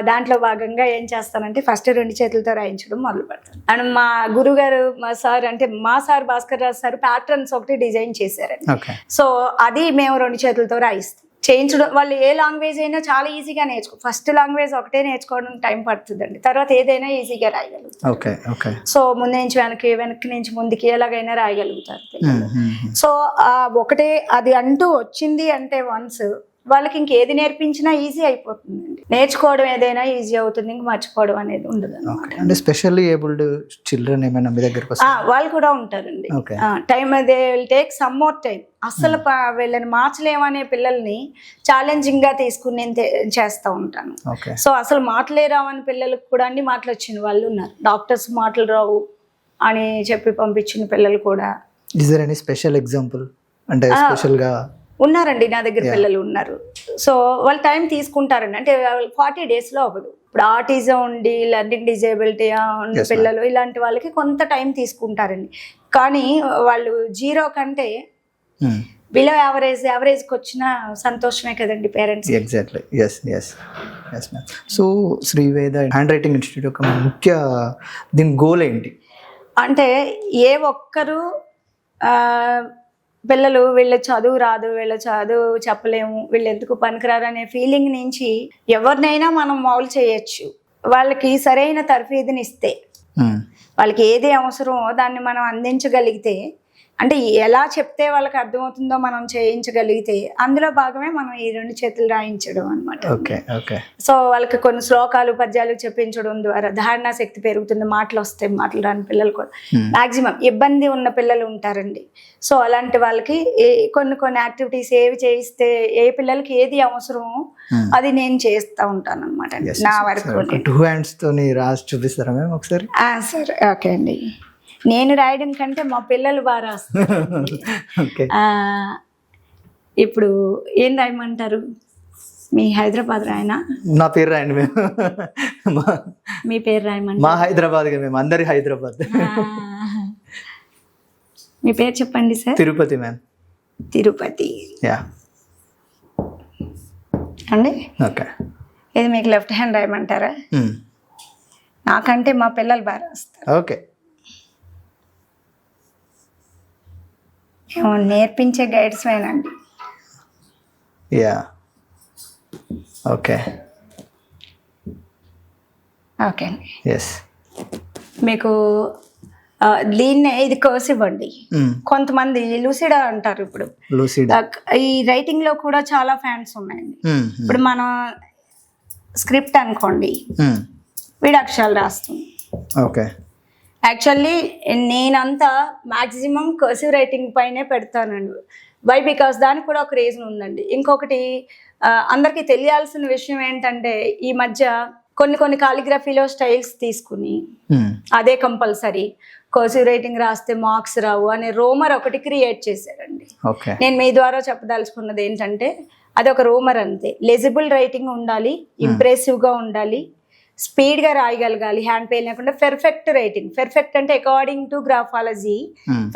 దాంట్లో భాగంగా ఏం చేస్తానంటే ఫస్ట్ 2 చేతులతో రాయించడం మొదలు పెడతాను. అండ్ మా గురుగారు, మా సార్, అంటే మా sir Bhaskar Rao sir patterns ఒకటి డిజైన్ చేశారండి. సో అది మేము 2 చేతులతో రాయిస్తాం. చేయించడం వాళ్ళు ఏ లాంగ్వేజ్ అయినా చాలా ఈజీగా ఫస్ట్ లాంగ్వేజ్ ఒకటే నేర్చుకోవడం టైం పడుతుందండి. తర్వాత ఏదైనా ఈజీగా రాయగలుగుతారు. సో ముందు నుంచి వెనక్కి నుంచి ముందుకి ఎలాగైనా రాయగలుగుతారు. సో ఒకటే అది అంటూ వచ్చింది అంటే వన్స్ వాళ్ళకి ఇంకేది నేర్పించినా ఈజీ అయిపోతుందండి. నేర్చుకోవడం ఏదైనా ఈజీ అవుతుంది, ఇంక మర్చిపోవడం అనేది ఉండదు. అంటే స్పెషల్లీ ఏబుల్డ్ చిల్డ్రన్ ఏమైనా మీ దగ్గరకు వాళ్ళు కూడా ఉంటారండి. Time they will take some more time. అస్సలు వీళ్ళని మార్చలేమనే పిల్లల్ని ఛాలెంజింగ్ గా తీసుకుని నేను చేస్తూ ఉంటాను. సో అసలు మాటలే రావని పిల్లలకు కూడా అండి మాటలు వచ్చిన వాళ్ళు ఉన్నారు. డాక్టర్స్ మాటలు రావు అని చెప్పి పంపించిన పిల్లలు కూడా. Is there any special example? అంటే స్పెషల్ గా ఉన్నారండి నా దగ్గర పిల్లలు ఉన్నారు. సో వాళ్ళు టైం తీసుకుంటారండి. అంటే 40 daysలో అవ్వదు. ఇప్పుడు ఆటిజం ఉండి లెర్నింగ్ డిజేబిలిటీ ఉన్న పిల్లలు ఇలాంటి వాళ్ళకి కొంత టైం తీసుకుంటారండి. కానీ వాళ్ళు 0 కంటే బిలో యావరేజ్కి వచ్చిన సంతోషమే కదండి parents. Exactly. Yes ma'am. So Sriveda handwriting institute యొక్క ముఖ్య దీని గోల్ ఏంటి? అంటే ఏ ఒక్కరు పిల్లలు వీళ్ళ చదువు రాదు, వీళ్ళ చదువు చెప్పలేము, వీళ్ళు ఎందుకు పనికిరారు అనే ఫీలింగ్ నుంచి ఎవరినైనా మనం మౌలు చేయొచ్చు. వాళ్ళకి సరైన తర్ఫీదుని ఇస్తే, వాళ్ళకి ఏది అవసరమో దాన్ని మనం అందించగలిగితే అంటే ఎలా చెప్తే వాళ్ళకి అర్థమవుతుందో మనం చేయించగలిగితే అందులో భాగమే మనం ఈ 2 చేతులు రాయించడం అనమాట. Okay okay. సో వాళ్ళకి కొన్ని శ్లోకాలు పద్యాలు చెప్పించడం ద్వారా ధారణా శక్తి పెరుగుతుంది, మాటలు వస్తాయి, మాటలు రాని పిల్లలు కూడా మాక్సిమం ఇబ్బంది ఉన్న పిల్లలు ఉంటారండి. సో అలాంటి వాళ్ళకి కొన్ని యాక్టివిటీస్ ఏవి చేయిస్తే ఏ పిల్లలకి ఏది అవసరమో అది నేను చేస్తూ ఉంటాను అనమాట నా వరకు. 2 hands తోని రాసి చూపిస్తారా మేము ఒకసారి? సరే ఓకే అండి. నేను రాయడం కంటే మా పిల్లలు బాగా రాస్తారు. ఇప్పుడు ఏం రాయమంటారు? మీ హైదరాబాద్ రాయనా? నా పేరు రాయండి. మేము మీ పేరు రాయమంటారు? మా హైదరాబాద్, మేము అందరి హైదరాబాద్. మీ పేరు చెప్పండి sir. Tirupati ma'am. Tirupati. Yeah అండి. ఓకే. ఇది మీకు లెఫ్ట్ హ్యాండ్ రాయమంటారా? నాకంటే మా పిల్లలు బాగా రాస్తారు. ఓకే. మేము నేర్పించే గైడ్స్ వేనండి. యా ఓకే ఓకే అండి. ఎస్. మీకు దీన్నే ఇది కర్సివ్ అండి. కొంతమంది లూసిడా అంటారు. ఇప్పుడు ఈ రైటింగ్ లో కూడా చాలా ఫ్యాన్స్ ఉన్నాయండి. ఇప్పుడు మన స్క్రిప్ట్ అనుకోండి, వీడు అక్షరాలు రాస్తుంది. ఓకే. యాక్చువల్లీ నేనంతా మ్యాక్సిమం కర్సివ్ రైటింగ్ పైనే పెడతానండి. వై? బికాస్ దానికి కూడా ఒక రీజన్ ఉందండి. ఇంకొకటి అందరికీ తెలియాల్సిన విషయం ఏంటంటే ఈ మధ్య కొన్ని కాలిగ్రఫీలో స్టైల్స్ తీసుకుని అదే కంపల్సరీ కర్సివ్ రైటింగ్ రాస్తే మార్క్స్ రావు అనే రూమర్ ఒకటి క్రియేట్ చేశారండి. నేను మీ ద్వారా చెప్పదలుచుకున్నది ఏంటంటే అది ఒక రూమర్ అంతే. లెజిబుల్ రైటింగ్ ఉండాలి, ఇంప్రెసివ్గా ఉండాలి, స్పీడ్గా రాయగలగాలి, హ్యాండ్ పెయిన్ లేకుండా పెర్ఫెక్ట్ రైటింగ్. పెర్ఫెక్ట్ అంటే according to graphology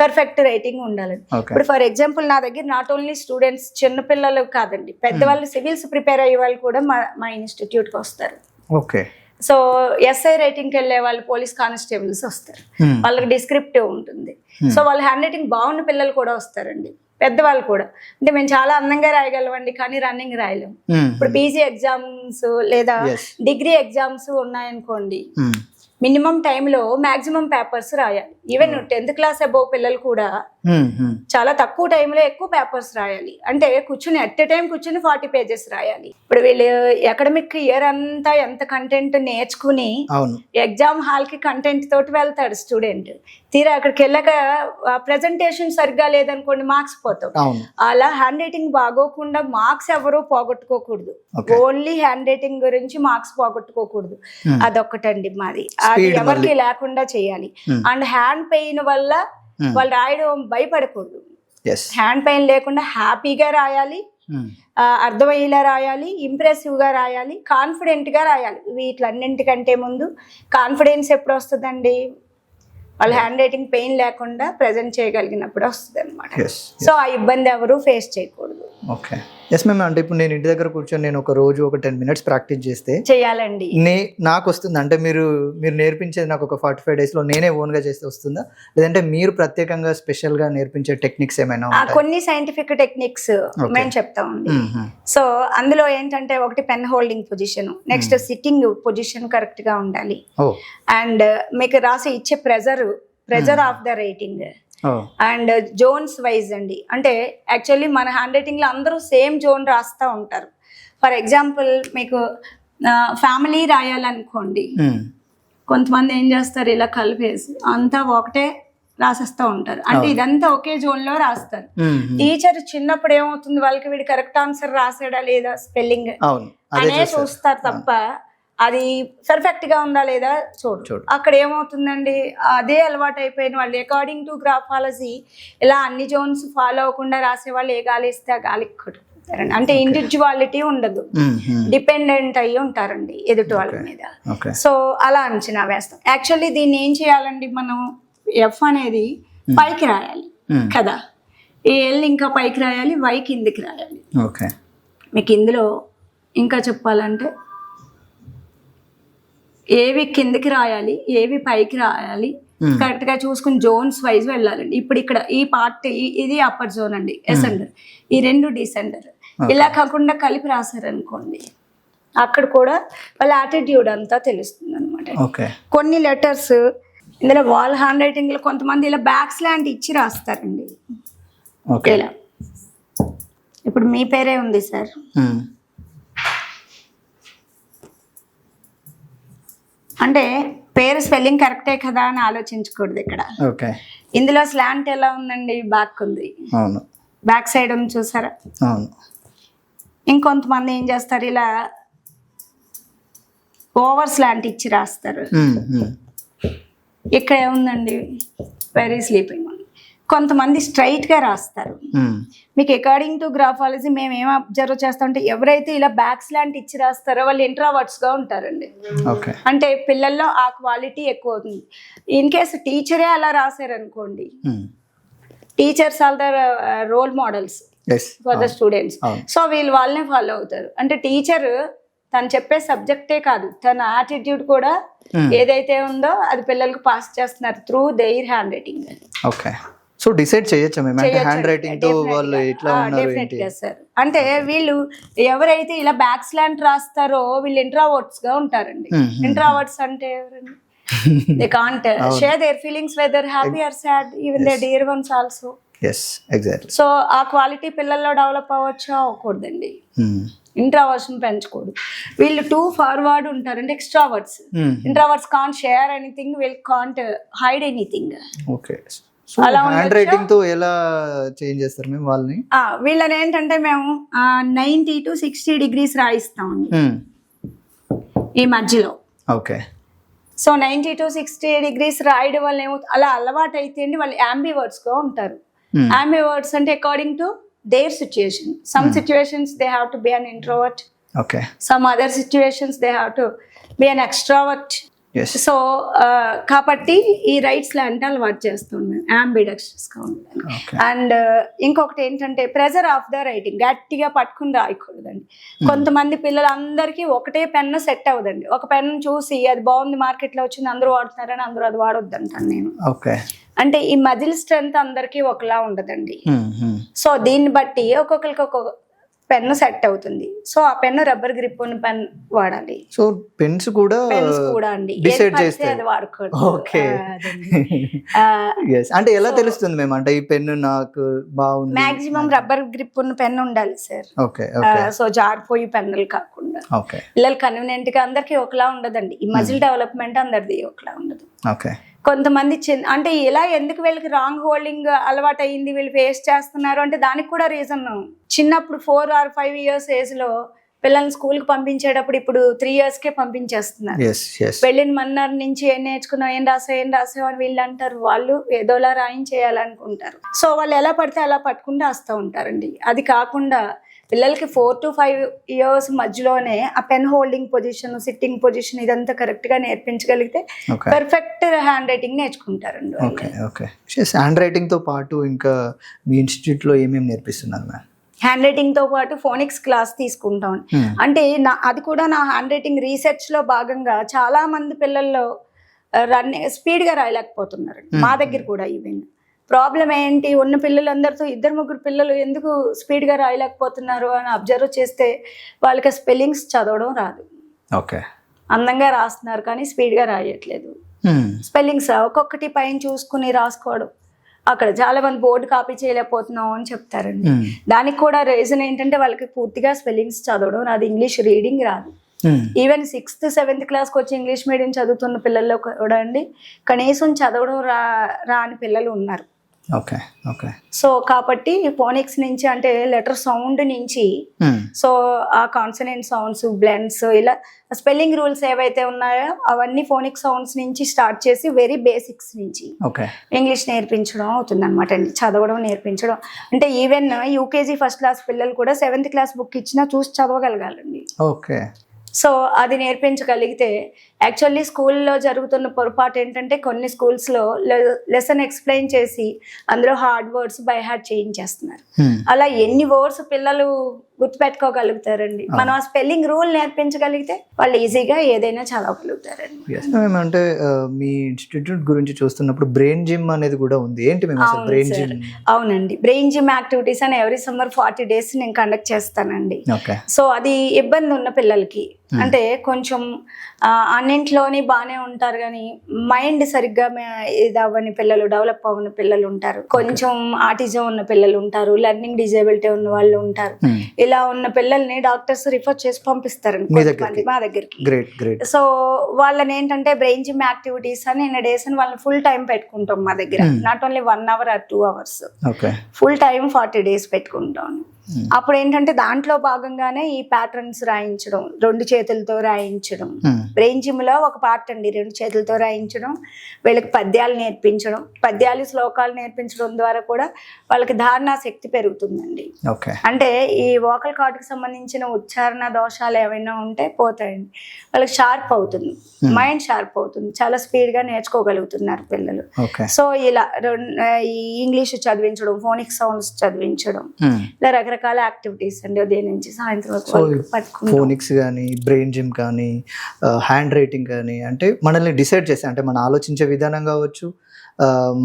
perfect writing ఉండాలి. ఇప్పుడు ఫర్ ఎగ్జాంపుల్ నా దగ్గర నాట్ ఓన్లీ స్టూడెంట్స్, చిన్నపిల్లలు కాదండి, పెద్దవాళ్ళు, సివిల్స్ ప్రిపేర్ అయ్యే వాళ్ళు కూడా మా ఇన్స్టిట్యూట్కి వస్తారు. ఓకే. సో ఎస్ఐ రైటింగ్కి వెళ్ళే వాళ్ళు, పోలీస్ కానిస్టేబుల్స్ వస్తారు, వాళ్ళకి డిస్క్రిప్టివ్ ఉంటుంది. సో వాళ్ళ హ్యాండ్ రైటింగ్ బాగున్న పిల్లలు కూడా వస్తారండి, పెద్దవాళ్ళు కూడా. అంటే మేము చాలా అందంగా రాయగలమండి కానీ రన్నింగ్ రాయలేము. ఇప్పుడు పీజీ ఎగ్జామ్స్ లేదా డిగ్రీ ఎగ్జామ్స్ ఉన్నాయనుకోండి, మినిమం టైంలో మాక్సిమం పేపర్స్ రాయాలి. ఈవెన్ 10th క్లాస్ అబోవ్ పిల్లలు కూడా చాలా తక్కువ టైంలో ఎక్కువ పేపర్స్ రాయాలి. అంటే కూర్చుని అట్ ఎ టైం కూర్చుని 40 pages రాయాలి. ఇప్పుడు వీళ్ళు అకాడమిక్ ఇయర్ అంతా ఎంత కంటెంట్ నేర్చుకుని ఎగ్జామ్ హాల్ కి కంటెంట్ తోటి వెళ్తాడు స్టూడెంట్. తీరా అక్కడికి వెళ్ళాక ప్రెజెంటేషన్ సరిగ్గా లేదనుకోండి, మార్క్స్ పోతావు. అలా హ్యాండ్ రైటింగ్ బాగోకుండా మార్క్స్ ఎవరు పోగొట్టుకోకూడదు. ఓన్లీ హ్యాండ్ రైటింగ్ గురించి మార్క్స్ పోగొట్టుకోకూడదు. అదొక్కటండి మాది. అది ఎవరికి లేకుండా చేయాలి. అండ్ హ్యాండ్ పెయిన్ వల్ల వాళ్ళు రాయడం భయపడకూడదు. హ్యాండ్ పెయిన్ లేకుండా హ్యాపీగా రాయాలి, అర్థమయ్యేలా రాయాలి, ఇంప్రెసివ్ గా రాయాలి, కాన్ఫిడెంట్ గా రాయాలి. వీటిలన్నింటికంటే ముందు కాన్ఫిడెన్స్ ఎప్పుడు వస్తుందండి? వాళ్ళ హ్యాండ్ రైటింగ్ పెయిన్ లేకుండా ప్రజెంట్ చేయగలిగినప్పుడు వస్తుంది అనమాట. సో ఆ ఇబ్బంది ఎవరు ఫేస్ చేయకూడదు. ఓకే. Yes ma'am. అంటే ఇప్పుడు నేను ఇంటి దగ్గర కూర్చొని నేను ఒక రోజు ఒక 10 minutes ప్రాక్టీస్ చేస్తే చేయాలండి, నాకు వస్తుంది? అంటే మీరు నేర్పించేది నాకు ఒక 45 days లో నేనే ఓన్ గా చేస్తే వస్తుందా, లేదంటే మీరు ప్రత్యేకంగా స్పెషల్ గా నేర్పించే టెక్నిక్స్ ఏమైనా? కొన్ని సైంటిఫిక్ టెక్నిక్స్ మేము చెప్తామండి. సో అందులో ఏంటంటే ఒకటి pen holding position, next sitting position correct గా ఉండాలి, అండ్ మీకు రాసి ఇచ్చే pressure of the writing, and zones wise అండి. అంటే యాక్చువల్లీ మన హ్యాండ్ రైటింగ్ లో అందరూ సేమ్ జోన్ రాస్తూ ఉంటారు. ఫర్ ఎగ్జాంపుల్ మీకు ఫ్యామిలీ రాయాలనుకోండి, కొంతమంది ఏం చేస్తారు, ఇలా కలిపేసి అంతా ఒకటే రాసేస్తూ ఉంటారు. అంటే ఇదంతా ఒకే జోన్ లో రాస్తారు. టీచర్ చిన్నప్పుడు ఏమవుతుంది, వాళ్ళకి వీడు కరెక్ట్ ఆన్సర్ రాసాడా లేదా స్పెల్లింగ్ అనే చూస్తారు తప్ప అది పర్ఫెక్ట్ గా ఉందా లేదా చూడు. అక్కడ ఏమవుతుందండి, అదే అలవాటు అయిపోయిన వాళ్ళు అకార్డింగ్ టు గ్రాఫాలజీ ఇలా అన్ని జోన్స్ ఫాలో అవ్వకుండా రాసే వాళ్ళు ఏ గాలి ఇస్తే ఆ గాలికి కొట్టుకుంటారండి. అంటే ఇండివిజువాలిటీ ఉండదు, డిపెండెంట్ అయ్యి ఉంటారండి ఎదుటి వాళ్ళ మీద. సో అలా అంచనా వేస్తాం. యాక్చువల్లీ దీన్ని ఏం చేయాలండి, మనం ఎఫ్ అనేది పైకి రాయాలి కదా, ఎల్ ఇంకా పైకి రాయాలి, వై కిందికి రాయాలి. మీకు ఇందులో ఇంకా చెప్పాలంటే ఏవి కిందకి రాయాలి, ఏవి పైకి రాయాలి, కరెక్ట్ గా చూసుకుని జోన్స్ వైజ్ వెళ్ళాలండి. ఇప్పుడు ఇక్కడ ఈ పార్ట్ ఇది అప్పర్ జోన్ అండి, ఎసెండర్, ఈ 2 డిసెండర్. ఇలా కాకుండా కలిపి రాశారనుకోండి, అక్కడ కూడా వాళ్ళ యాటిట్యూడ్ అంతా తెలుస్తుంది అనమాట. కొన్ని లెటర్స్ ఇందులో వాల్ హ్యాండ్ రైటింగ్లో కొంతమంది ఇలా బ్యాక్స్ లాంటి ఇచ్చి రాస్తారండి. ఓకే. ఇలా ఇప్పుడు మీ పేరే ఉంది సార్, అంటే పేరు స్పెల్లింగ్ కరెక్టే కదా అని ఆలోచించకూడదు ఇక్కడ. ఓకే. ఇందులో స్లాంట్ ఎలా ఉందండి, బ్యాక్ ఉంది. అవును. బ్యాక్ సైడ్ ఉంది చూసారా. అవును. ఇంకొంతమంది ఏం చేస్తారు, ఇలా ఓవర్ స్లాంట్ ఇచ్చి రాస్తారు. ఇక్కడ ఏముందండి, వెరీ స్లీపింగ్. కొంతమంది స్ట్రైట్ గా రాస్తారు. మీకు అకార్డింగ్ టు గ్రాఫాలజీ మేము ఏం అబ్జర్వ్ చేస్తామంటే ఎవరైతే ఇలా బ్యాక్ స్లాంట్ ఇచ్చి రాస్తారో వాళ్ళు ఇంట్రావర్ట్స్ గా ఉంటారండి. అంటే పిల్లల్లో ఆ క్వాలిటీ ఎక్కువ అవుతుంది. ఇన్ కేసు టీచరే అలా రాశారనుకోండి, teachers are the role models for the students. So వీళ్ళు వాళ్ళనే ఫాలో అవుతారు. అంటే టీచర్ తను చెప్పే సబ్జెక్టే కాదు, తన యాటిట్యూడ్ కూడా ఏదైతే ఉందో అది పిల్లలకు పాస్ చేస్తున్నారు through their hand writing. Okay. So decide చేయొచ్చా మేము అంటే హ్యాండ్ రైటింగ్ తో వాళ్ళు ఎట్లా ఉన్నారు ఏంటి? సార్ అంటే వీళ్ళు ఎవరైతే ఇలా బ్యాక్ స్లాంట్ రాస్తారో వీళ్ళు ఇంట్రావర్ట్స్ గా ఉంటారండి. ఇంట్రావర్ట్స్ అంటే ఎవరండి, they can't share their feelings whether happy or sad, even they dear ones also. yes exactly. So ఆ క్వాలిటీ పిల్లల్లో డెవలప్ అవ్వచ్చా, అవ్వకూడదండి. ఇంట్రావర్ట్స్ పెంచకూడదు. వీళ్ళు టూ ఫార్వర్డ్ ఉంటారు అంటే extroverts. Introverts can't share anything, వీళ్ళు can't hide anything. Okay. So hand writing తో ఎలా చేంజ్ చేస్తారు మేము వాళ్ళని? వీళ్ళని ఏంటంటే మేము 90 to 60 degrees రాయిస్తామండి ఈ మధ్యలో. ఓకే. సో 90 to 60 degrees రాయడం వల్ల ఏమో అలా అలవాటు అయితే అండి వాళ్ళు యాంబివర్డ్స్ గా ఉంటారు. యాంబివర్డ్స్ అంటే according to their situation. Some situations they have to be an introvert, okay. Some other situations they have to be an extrovert. So కాబట్టి ఈ రైట్స్ లాంటి అలవాటు చేస్తున్నాను, అంబిడెక్స్ట్రస్ గా ఉంటాను. అండ్ ఇంకొకటి ఏంటంటే ప్రెజర్ ఆఫ్ ద రైటింగ్, గట్టిగా పట్టుకుని రాయకూడదండి. కొంతమంది పిల్లలందరికీ ఒకటే పెన్ను సెట్ అవ్వదండి. ఒక పెన్ను చూసి అది బాగుంది మార్కెట్ లో వచ్చింది అందరూ వాడుతున్నారని అందరూ అది వాడొద్దు అంటాను నేను. అంటే ఈ మజిల్ స్ట్రెంత్ అందరికీ ఒకలా ఉండదండి. సో దీన్ని బట్టి ఒక్కొక్కరికి ఒక్కొక్క పెన్ను సెట్ అవుతుంది. సో ఆ పెన్ను రబ్బర్ గ్రిప్ ఉన్న పెన్ వాడాలి. సో పెన్స్ కూడా అండి డిసైడ్ చేస్తే అది వాడకూడదు. ఓకే. అంటే ఎలా తెలుస్తుంది మేము అంటే ఈ పెన్ను నాకు బాగుంది? మాక్సిమం రబ్బర్ గ్రిప్ ఉన్న పెన్ ఉండాలి సార్. ఓకే. సో జారిపోయి పెన్నులు కాకుండా. ఓకే. పిల్లలు కన్వీనియంట్ గా అందరికి ఒకలా ఉండదండి. ఈ మజిల్ డెవలప్మెంట్ అందరిది ఒకలా ఉండదు. ఓకే. కొంతమంది అంటే ఇలా ఎందుకు వీళ్ళకి రాంగ్ హోల్డింగ్ అలవాటు అయ్యింది, వీళ్ళు ఫేస్ చేస్తున్నారు అంటే దానికి కూడా రీజన్. చిన్నప్పుడు 4 or 5 years ఏజ్ లో పిల్లల్ని స్కూల్ కి పంపించేటప్పుడు ఇప్పుడు 3 years కే పంపించేస్తున్నారు. వెళ్ళిన మన్నార్ నుంచి ఏం నేర్చుకున్నావు, ఏం రాసావు అని వీళ్ళు అంటారు. వాళ్ళు ఏదోలా రాయించేయాలనుకుంటారు. సో వాళ్ళు ఎలా పడితే అలా పట్టుకుంటూ వస్తూ ఉంటారండి. అది కాకుండా పిల్లలకి 4 to 5 years మధ్యలోనే ఆ pen holding position, sitting position ఇదంతా కరెక్ట్ గా నేర్పించగలిగితే పర్ఫెక్ట్ హ్యాండ్ రైటింగ్ నేర్చుకుంటారండి. ఓకే. ఓకే. హ్యాండ్ రైటింగ్ తో పాటు ఇంకా మీ ఇన్స్టిట్యూట్ లో ఏమేమి నేర్పిస్తున్నారు మ్యామ్? హ్యాండ్ రైటింగ్ తో పాటు ఫోనిక్స్ క్లాస్ తీసుకుంటాం. అంటే అది కూడా నా హ్యాండ్ రైటింగ్ రీసెర్చ్ లో భాగంగా చాలా మంది పిల్లల్లో స్పీడ్ గా రాయలేకపోతున్నారు. మా దగ్గర కూడా ఈవెన్ ప్రాబ్లం ఏంటి, ఉన్న పిల్లలందరితో 2-3 పిల్లలు ఎందుకు స్పీడ్ గా రాయలేకపోతున్నారు అని అబ్జర్వ్ చేస్తే వాళ్ళకి స్పెల్లింగ్స్ చదవడం రాదు. ఓకే. అందంగా రాస్తున్నారు కానీ స్పీడ్ గా రాయట్లేదు. స్పెల్లింగ్స్ ఒక్కొక్కటి పైన చూసుకుని రాసుకోవడం, అక్కడ చాలా మంది బోర్డు కాపీ చేయలేకపోతున్నాం అని చెప్తారండి. దానికి కూడా రీజన్ ఏంటంటే వాళ్ళకి పూర్తిగా స్పెల్లింగ్స్ చదవడం రాదు, ఇంగ్లీష్ రీడింగ్ రాదు. ఈవెన్ 6th 7th క్లాస్కి వచ్చి ఇంగ్లీష్ మీడియం చదువుతున్న పిల్లల్లో కూడా అండి కనీసం చదవడం రాని పిల్లలు ఉన్నారు. ఓకే. ఓకే. సో కాబట్టి ఫోనిక్స్ నుంచి అంటే లెటర్ సౌండ్ నుంచి సో ఆ కాన్సనెంట్ సౌండ్స్, బ్లెండ్స్, ఇలా స్పెల్లింగ్ రూల్స్ ఏవైతే ఉన్నాయో అవన్నీ ఫోనిక్ సౌండ్స్ నుంచి స్టార్ట్ చేసి వెరీ బేసిక్స్ నుంచి ఇంగ్లీష్ నేర్పించడం అవుతుంది అనమాట అండి. చదవడం నేర్పించడం అంటే ఈవెన్ యూకేజీ ఫస్ట్ క్లాస్ పిల్లలు కూడా 7th క్లాస్ బుక్ ఇచ్చినా చూసి చదవగలగాలండి. ఓకే. సో అది నేర్పించగలిగితే యాక్చువల్లీ స్కూల్లో జరుగుతున్న పొరపాటు ఏంటంటే కొన్ని స్కూల్స్లో లెసన్ ఎక్స్ప్లెయిన్ చేసి అందులో హార్డ్ వర్డ్స్ బై హార్ట్ చేయించేస్తున్నారు. అలా ఎన్ని వర్డ్స్ పిల్లలు గుర్తుపెట్టుకోగలుగుతారండి. మనం ఆ స్పెల్లింగ్ రూల్ నేర్పించగలిగితే వాళ్ళు ఈజీగా ఏదైనా చదవగలుగుతారండి. అంటే మీ ఇన్స్టిట్యూట్ గురించి చూస్తున్నప్పుడు బ్రెయిన్ జిమ్ అనేది కూడా ఉంది. ఏంటి మేము బ్రెయిన్ జిమ్? అవునండి, బ్రెయిన్ జిమ్ యాక్టివిటీస్ అని ఎవ్రీ సమ్మర్ 40 days నేను కండక్ట్ చేస్తానండి. సో అది ఇబ్బంది ఉన్న పిల్లలకి అంటే కొంచెం అన్నింట్లోని బాగానే ఉంటారు కానీ మైండ్ సరిగ్గా ఇది అవ్వని పిల్లలు, డెవలప్ అవ్వని పిల్లలు ఉంటారు, కొంచెం ఆటిజం ఉన్న పిల్లలు ఉంటారు, లెర్నింగ్ డిజేబిలిటీ ఉన్న వాళ్ళు ఉంటారు. ఇలా ఉన్న పిల్లల్ని డాక్టర్స్ రిఫర్ చేసి పంపిస్తారు మా దగ్గరికి. సో వాళ్ళని ఏంటంటే బ్రెయిన్ జిమ్ యాక్టివిటీస్ అని డేస్ అని వాళ్ళని ఫుల్ టైం పెట్టుకుంటాం మా దగ్గర. Not only 1 hour or 2 hours, full time 40 days పెట్టుకుంటాం. అప్పుడు ఏంటంటే దాంట్లో భాగంగానే ఈ ప్యాటర్న్స్ రాయించడం, 2 చేతులతో రాయించడం. బ్రెయిన్ జిమ్ లో ఒక పార్ట్ అండి 2 చేతులతో రాయించడం, వీళ్ళకి పద్యాలు నేర్పించడం, పద్యాలు శ్లోకాలు నేర్పించడం ద్వారా కూడా వాళ్ళకి ధారణా శక్తి పెరుగుతుందండి. అంటే ఈ వోకల్ కార్డ్కి సంబంధించిన ఉచ్చారణ దోషాలు ఏమైనా ఉంటే పోతాయండి. వాళ్ళకి షార్ప్ అవుతుంది, మైండ్ షార్ప్ అవుతుంది, చాలా స్పీడ్ గా నేర్చుకోగలుగుతున్నారు పిల్లలు. సో ఇలా ఈ ఇంగ్లీష్ చదివించడం, ఫోనిక్ సౌండ్స్ చదివించడం, ఇలా రకరకాల యాక్టివిటీస్ అండి ఉదయం నుంచి సాయంత్రం వరకు. ఫోనిక్స్ కానీ, బ్రెయిన్ జిమ్ కానీ, హ్యాండ్ రైటింగ్ కానీ, అంటే మనల్ని డిసైడ్ చేస్తే అంటే మన ఆలోచించే విధానం కావచ్చు,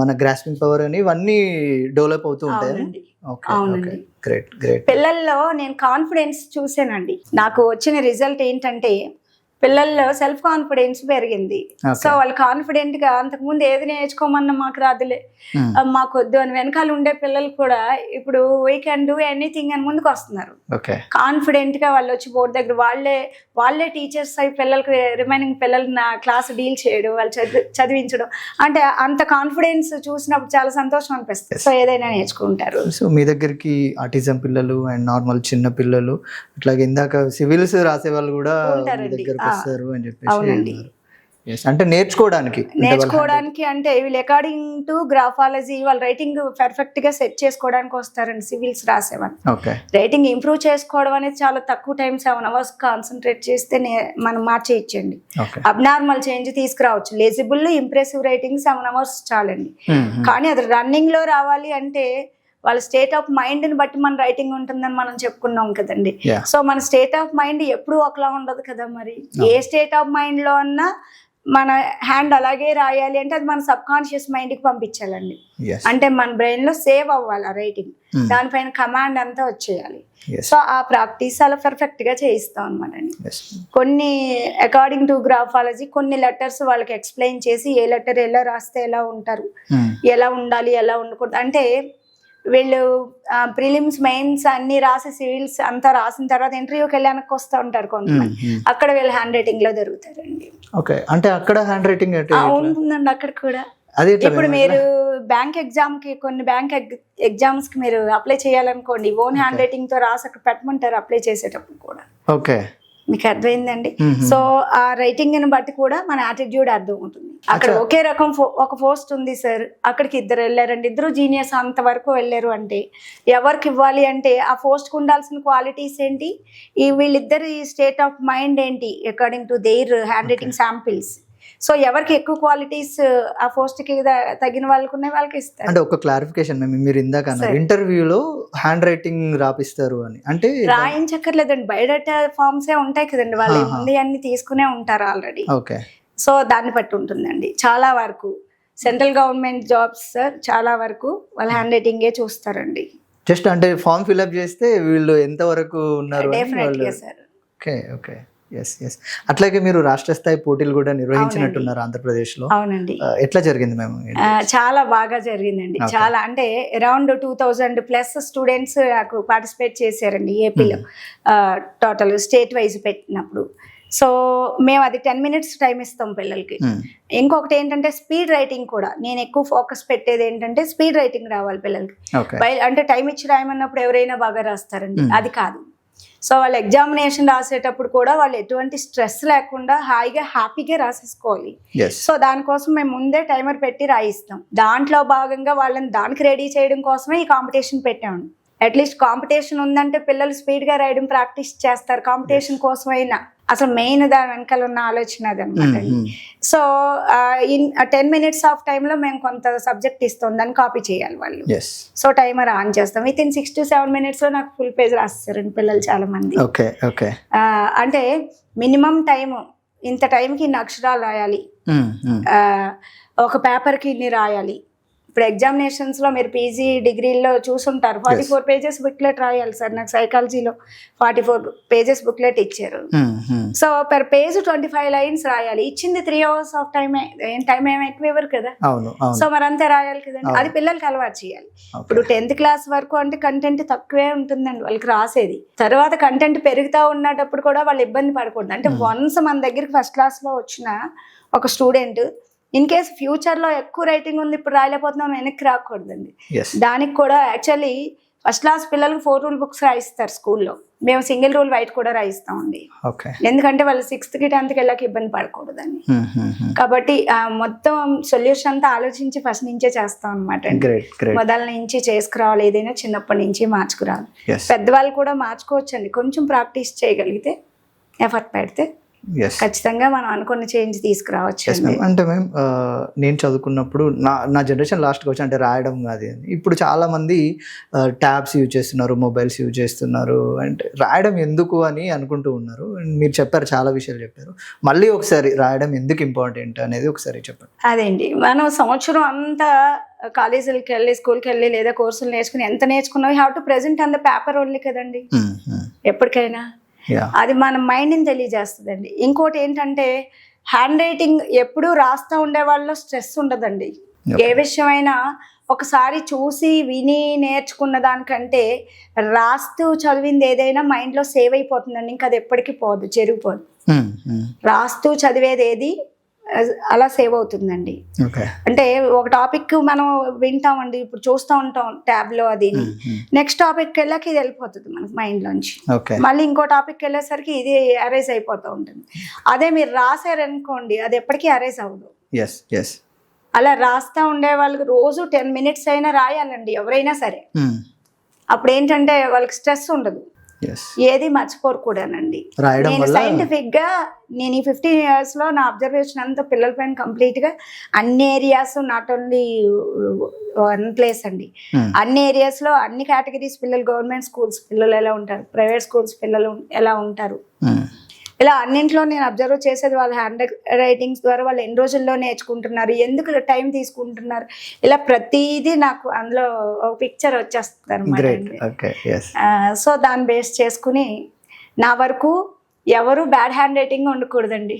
మన గ్రాస్పింగ్ పవర్ అని ఇవన్నీ డెవలప్ అవుతూ ఉంటాయి. Great great. పిల్లల్లో నేను కాన్ఫిడెన్స్ చూసానండి. నాకు వచ్చిన రిజల్ట్ ఏంటంటే పిల్లల్లో సెల్ఫ్ కాన్ఫిడెన్స్ పెరిగింది. సో వాళ్ళు కాన్ఫిడెంట్ గా అంతకుముందు ఏది నేర్చుకోమన్నా మాకు రాదులే, మాకు వద్దు అని వెనకాల ఉండే పిల్లలు కూడా ఇప్పుడు వీ కెన్ డూ ఎనీథింగ్ అని ముందుకు వస్తున్నారు. కాన్ఫిడెంట్ గా వాళ్ళు వచ్చి బోర్డు దగ్గర వాళ్ళే టీచర్స్ అయి పిల్లలకి రిమైనింగ్ పిల్లలు నా క్లాస్ డీల్ చేయడం, వాళ్ళు చదివించడం, అంటే అంత కాన్ఫిడెన్స్ చూసినప్పుడు చాలా సంతోషం అనిపిస్తుంది. సో ఏదైనా నేర్చుకుంటారు. సో మీ దగ్గరికి ఆటిజం పిల్లలు అండ్ నార్మల్ చిన్న పిల్లలు, అట్లాగే ఇందాక సివిల్స్ రాసే వాళ్ళు కూడా దగ్గరకు వస్తారు అని చెప్పేసి. అంటే నేర్చుకోవడానికి అంటే వీళ్ళు అకార్డింగ్ టు గ్రాఫాలజీ వాళ్ళ రైటింగ్ పర్ఫెక్ట్ గా సెట్ చేసుకోవడానికి వస్తారండి సివిల్స్ రాసేవాళ్ళు. రైటింగ్ ఇంప్రూవ్ చేసుకోవడం అనేది చాలా తక్కువ టైం, 7 hours కాన్సన్ట్రేట్ చేస్తే మనం మార్చేయచ్చండి. అబ్నార్మల్ చేంజ్ తీసుకురావచ్చు. లెజిబుల్ ఇంప్రెసివ్ రైటింగ్ 7 hours చాలండి. కానీ అది రన్నింగ్ లో రావాలి అంటే వాళ్ళ స్టేట్ ఆఫ్ మైండ్ ని బట్టి మన రైటింగ్ ఉంటుందని మనం చెప్పుకున్నాం కదండి. సో మన స్టేట్ ఆఫ్ మైండ్ ఎప్పుడు ఒకలా ఉండదు కదా. మరి ఏ స్టేట్ ఆఫ్ మైండ్ లో అన్నా మన హ్యాండ్ అలాగే రాయాలి అంటే అది మన సబ్ కాన్షియస్ మైండ్ కి పంపించాలండి. అంటే మన బ్రెయిన్ లో సేవ్ అవ్వాలి ఆ రైటింగ్, దానిపైన కమాండ్ అంతా వచ్చేయాలి. సో ఆ ప్రాక్టీస్ అలా పర్ఫెక్ట్ గా చేయిస్తాం అనమాట. కొన్ని అకార్డింగ్ టు గ్రాఫాలజీ కొన్ని లెటర్స్ వాళ్ళకి ఎక్స్ప్లెయిన్ చేసి ఏ లెటర్ ఎలా రాస్తే ఎలా ఉంటారు, ఎలా ఉండాలి, ఎలా ఉండకూడదు. అంటే వీళ్ళు ప్రిలిమ్స్ మెయిన్స్ అన్ని రాసి సివిల్స్ అంతా రాసిన తర్వాత ఇంటర్వ్యూకి వెళ్ళానికి వస్తూ ఉంటారు కొంతమంది. అక్కడ వీళ్ళు హ్యాండ్ రైటింగ్ లో జరుగుతారండి. అంటే అక్కడ హ్యాండ్ రైటింగ్ ఉంటుందండి అక్కడ కూడా. ఇప్పుడు మీరు బ్యాంక్ ఎగ్జామ్ కి కొన్ని బ్యాంక్ ఎగ్జామ్స్ కి మీరు అప్లై చేయాలనుకోండి, ఓన్ హ్యాండ్ రైటింగ్ తో రాసి అక్కడ పెట్టమంటారు అప్లై చేసేటప్పుడు కూడా. మీకు అర్థమైందండి. సో ఆ రైటింగ్ ని బట్టి కూడా మన యాటిట్యూడ్ అర్థం అవుతుంది. అక్కడ ఒకే రకం ఒక పోస్ట్ ఉంది సార్, అక్కడికి 2 వెళ్ళారండి, 2 జీనియస్ అంత వరకు వెళ్ళారు అంటే ఎవరికి ఇవ్వాలి అంటే ఆ పోస్ట్ కు ఉండాల్సిన క్వాలిటీస్ ఏంటి, ఈ వీళ్ళిద్దరి స్టేట్ ఆఫ్ మైండ్ ఏంటి according to their hand writing samples. So ఎవరికి ఎక్కువ క్వాలిటీస్ ఆ పోస్ట్ కి తగిన వాళ్ళకి ఉన్నాయి వాళ్ళకి ఇస్తారు. అంటే ఒక క్లారిఫికేషన్, మీరు ఇందాక ఇంటర్వ్యూలో హ్యాండ్ రైటింగ్ రాపిస్తారు అని అంటే రాయించక్కర్లేదండి, బయోడేటా ఫార్మ్స్ ఉంటాయి కదండి, వాళ్ళు ముందు అన్ని తీసుకునే ఉంటారు ఆల్రెడీ. సో దాన్ని బట్టి ఉంటుందండి. చాలా వరకు సెంట్రల్ గవర్నమెంట్ జాబ్స్ సార్ చాలా వరకు వాళ్ళ హ్యాండ్ రైటింగే చూస్తారండి. జస్ట్ అంటే ఫామ్ ఫిల్అప్ చేస్తే వీళ్ళు ఎంత వరకు ఉన్నారు. డెఫినెట్గా సార్. ఓకే. అట్లాగే మీరు రాష్ట్ర స్థాయి పోటీలు కూడా నిర్వహించినట్టున్నారు ఆంధ్రప్రదేశ్ లో. అవునండి. ఎట్లా జరిగింది మేము? చాలా బాగా జరిగిందండి. చాలా అంటే అరౌండ్ 2000+ స్టూడెంట్స్ నాకు పార్టిసిపేట్ చేశారండి ఏపీలో టోటల్ స్టేట్ వైజ్ పెట్టినప్పుడు. సో మేము అది 10 minutes టైం ఇస్తాం పిల్లలకి. ఇంకొకటి ఏంటంటే స్పీడ్ రైటింగ్ కూడా నేను ఎక్కువ ఫోకస్ పెట్టేది ఏంటంటే స్పీడ్ రైటింగ్ రావాలి పిల్లలకి. అంటే టైం ఇచ్చి రాయమన్నప్పుడు ఎవరైనా బాగా రాస్తారండి, అది కాదు. సో వాళ్ళు ఎగ్జామినేషన్ రాసేటప్పుడు కూడా వాళ్ళు ఎటువంటి స్ట్రెస్ లేకుండా హాయిగా హ్యాపీగా రాసేసుకోవాలి. సో దానికోసం మేము ముందే టైమర్ పెట్టి రాయిస్తాం. దాంట్లో భాగంగా వాళ్ళని దానికి రెడీ చేయడం కోసమే ఈ కాంపిటీషన్ పెట్టాము. అట్లీస్ట్ కాంపిటీషన్ ఉందంటే పిల్లలు స్పీడ్ గా రాయడం ప్రాక్టీస్ చేస్తారు. కాంపిటీషన్ కోసమైనా అసలు మెయిన్ దాని వెనకాల ఉన్న ఆలోచన అదనమాట. సో ఇన్ 10 minutes ఆఫ్ టైంలో మేము కొంత సబ్జెక్ట్ ఇస్తాం, దాన్ని కాపీ చేయాలి వాళ్ళు. సో టైమర్ ఆన్ చేస్తాం. వితిన్ 6 to 7 minutes లో నాకు ఫుల్ పేజ్ రాస్తారండి పిల్లలు చాలా మంది. అంటే మినిమం టైం ఇంత టైంకి ఇన్ని అక్షరాలు రాయాలి, ఒక పేపర్కి ఇన్ని రాయాలి, ఇప్పుడు ఎగ్జామినేషన్స్ లో మీరు పీజీ డిగ్రీలో చూసుంటారు 44 పేజెస్ బుక్లెట్ రాయాలి సార్. నాకు సైకాలజీలో 44 పేజెస్ బుక్లెట్ ఇచ్చారు. సో పర్ పేజ్ 25 లైన్స్ రాయాలి. ఇచ్చింది 3 hours ఆఫ్ టైమే. టైం ఏమి ఎక్కువ ఇవ్వరు కదా. సో మరి అంతే రాయాలి కదండి. అది పిల్లలకి అలవాటు చేయాలి. ఇప్పుడు 10th క్లాస్ వరకు అంటే కంటెంట్ తక్కువే ఉంటుందండి వాళ్ళకి రాసేది. తర్వాత కంటెంట్ పెరుగుతా ఉన్నప్పుడు కూడా వాళ్ళు ఇబ్బంది పడకూడదు. అంటే వన్స్ మన దగ్గరికి ఫస్ట్ క్లాస్ లో వచ్చిన ఒక స్టూడెంట్ ఇన్ కేస్ ఫ్యూచర్ లో ఎక్కువ రైటింగ్ ఉంది ఇప్పుడు రాయలేకపోతున్నాం వెనక్కి రాకూడదండి. దానికి కూడా యాక్చువల్లీ ఫస్ట్ క్లాస్ పిల్లలకు 4 రూల్ బుక్స్ రాయిస్తారు స్కూల్లో. మేము సింగిల్ రూల్ వైట్ కూడా రాయిస్తామండి. ఎందుకంటే వాళ్ళు 6th కి 10th కి వెళ్ళాక ఇబ్బంది పడకూడదని. కాబట్టి మొత్తం సొల్యూషన్ అంతా ఆలోచించి ఫస్ట్ నుంచే చేస్తాం అనమాట. మొదల నుంచి చేసుకురావాలి, ఏదైనా చిన్నప్పటి నుంచి మార్చుకురావాలి. పెద్దవాళ్ళు కూడా మార్చుకోవచ్చండి. కొంచెం ప్రాక్టీస్ చేయగలిగితే, ఎఫర్ట్ పెడితే ఖచ్చితంగా మనం అనుకున్న చేంజ్ తీసుకురావచ్చు. అంటే మేము నేను చదువుకున్నప్పుడు నా జనరేషన్ లాస్ట్కి వచ్చి అంటే రాయడం కాదు అని. ఇప్పుడు చాలా మంది ట్యాబ్స్ యూజ్ చేస్తున్నారు, మొబైల్స్ యూజ్ చేస్తున్నారు. అంటే రాయడం ఎందుకు అని అనుకుంటూ ఉన్నారు. మీరు చెప్పారు, చాలా విషయాలు చెప్పారు. మళ్ళీ ఒకసారి రాయడం ఎందుకు ఇంపార్టెంట్ అనేది ఒకసారి చెప్పండి. అదేంటి, మనం సంవత్సరం అంతా కాలేజీలకి వెళ్ళి స్కూల్కి వెళ్ళి లేదా కోర్సులు నేర్చుకుని ఎంత నేర్చుకున్నాం, have to present on the paper only కదండి ఎప్పటికైనా. అది మన మైండ్ని తెలియజేస్తుందండి. ఇంకోటి ఏంటంటే హ్యాండ్ రైటింగ్ ఎప్పుడూ రాస్తూ ఉండే వాళ్ళలో స్ట్రెస్ ఉండదండి. ఏ విషయమైనా ఒకసారి చూసి విని నేర్చుకున్న దానికంటే రాస్తూ చదివింది ఏదైనా మైండ్లో సేవ్ అయిపోతుందండి. ఇంకా అది ఎప్పటికీ పోదు, చెరిగిపోదు. రాస్తూ చదివేది ఏది అలా సేవ్ అవుతుందండి. అంటే ఒక టాపిక్ మనం వింటామండి, ఇప్పుడు చూస్తూ ఉంటాం ట్యాబ్లో, అది నెక్స్ట్ టాపిక్ వెళ్ళాక ఇది వెళ్ళిపోతుంది మనకి మైండ్ లోంచి. మళ్ళీ ఇంకో టాపిక్ వెళ్ళేసరికి ఇది అరైజ్ అయిపోతూ ఉంటుంది. అదే మీరు రాశారనుకోండి, అది ఎప్పటికీ అరైజ్ అవ్వదు. అలా రాస్తా ఉండే వాళ్ళకి రోజు 10 minutes అయినా రాయాలండి ఎవరైనా సరే. అప్పుడు ఏంటంటే వాళ్ళకి స్ట్రెస్ ఉండదు, ఏది మర్చిపోరు కూడానండి. నేను సైంటిఫిక్ గా నేను ఈ 15 years లో నా అబ్జర్వేషన్ అంతా పిల్లల పైన కంప్లీట్ గా అన్ని areas, not only one place అండి, అన్ని ఏరియాస్ లో అన్ని కేటగిరీస్ పిల్లలు, గవర్నమెంట్ స్కూల్స్ పిల్లలు ఎలా ఉంటారు, ప్రైవేట్ స్కూల్స్ పిల్లలు ఎలా ఉంటారు, ఇలా అన్నింట్లో నేను అబ్జర్వ్ చేసేది. వాళ్ళ హ్యాండ్ రైటింగ్స్ ద్వారా వాళ్ళు ఎన్ని రోజుల్లో నేర్చుకుంటున్నారు, ఎందుకు టైం తీసుకుంటున్నారు, ఇలా ప్రతిదీ నాకు అందులో ఒక పిక్చర్ వచ్చేస్తుంది అనమాట. సో దాన్ని బేస్ చేసుకుని నా వరకు ఎవరు బ్యాడ్ హ్యాండ్ రైటింగ్ ఉండకూడదండి.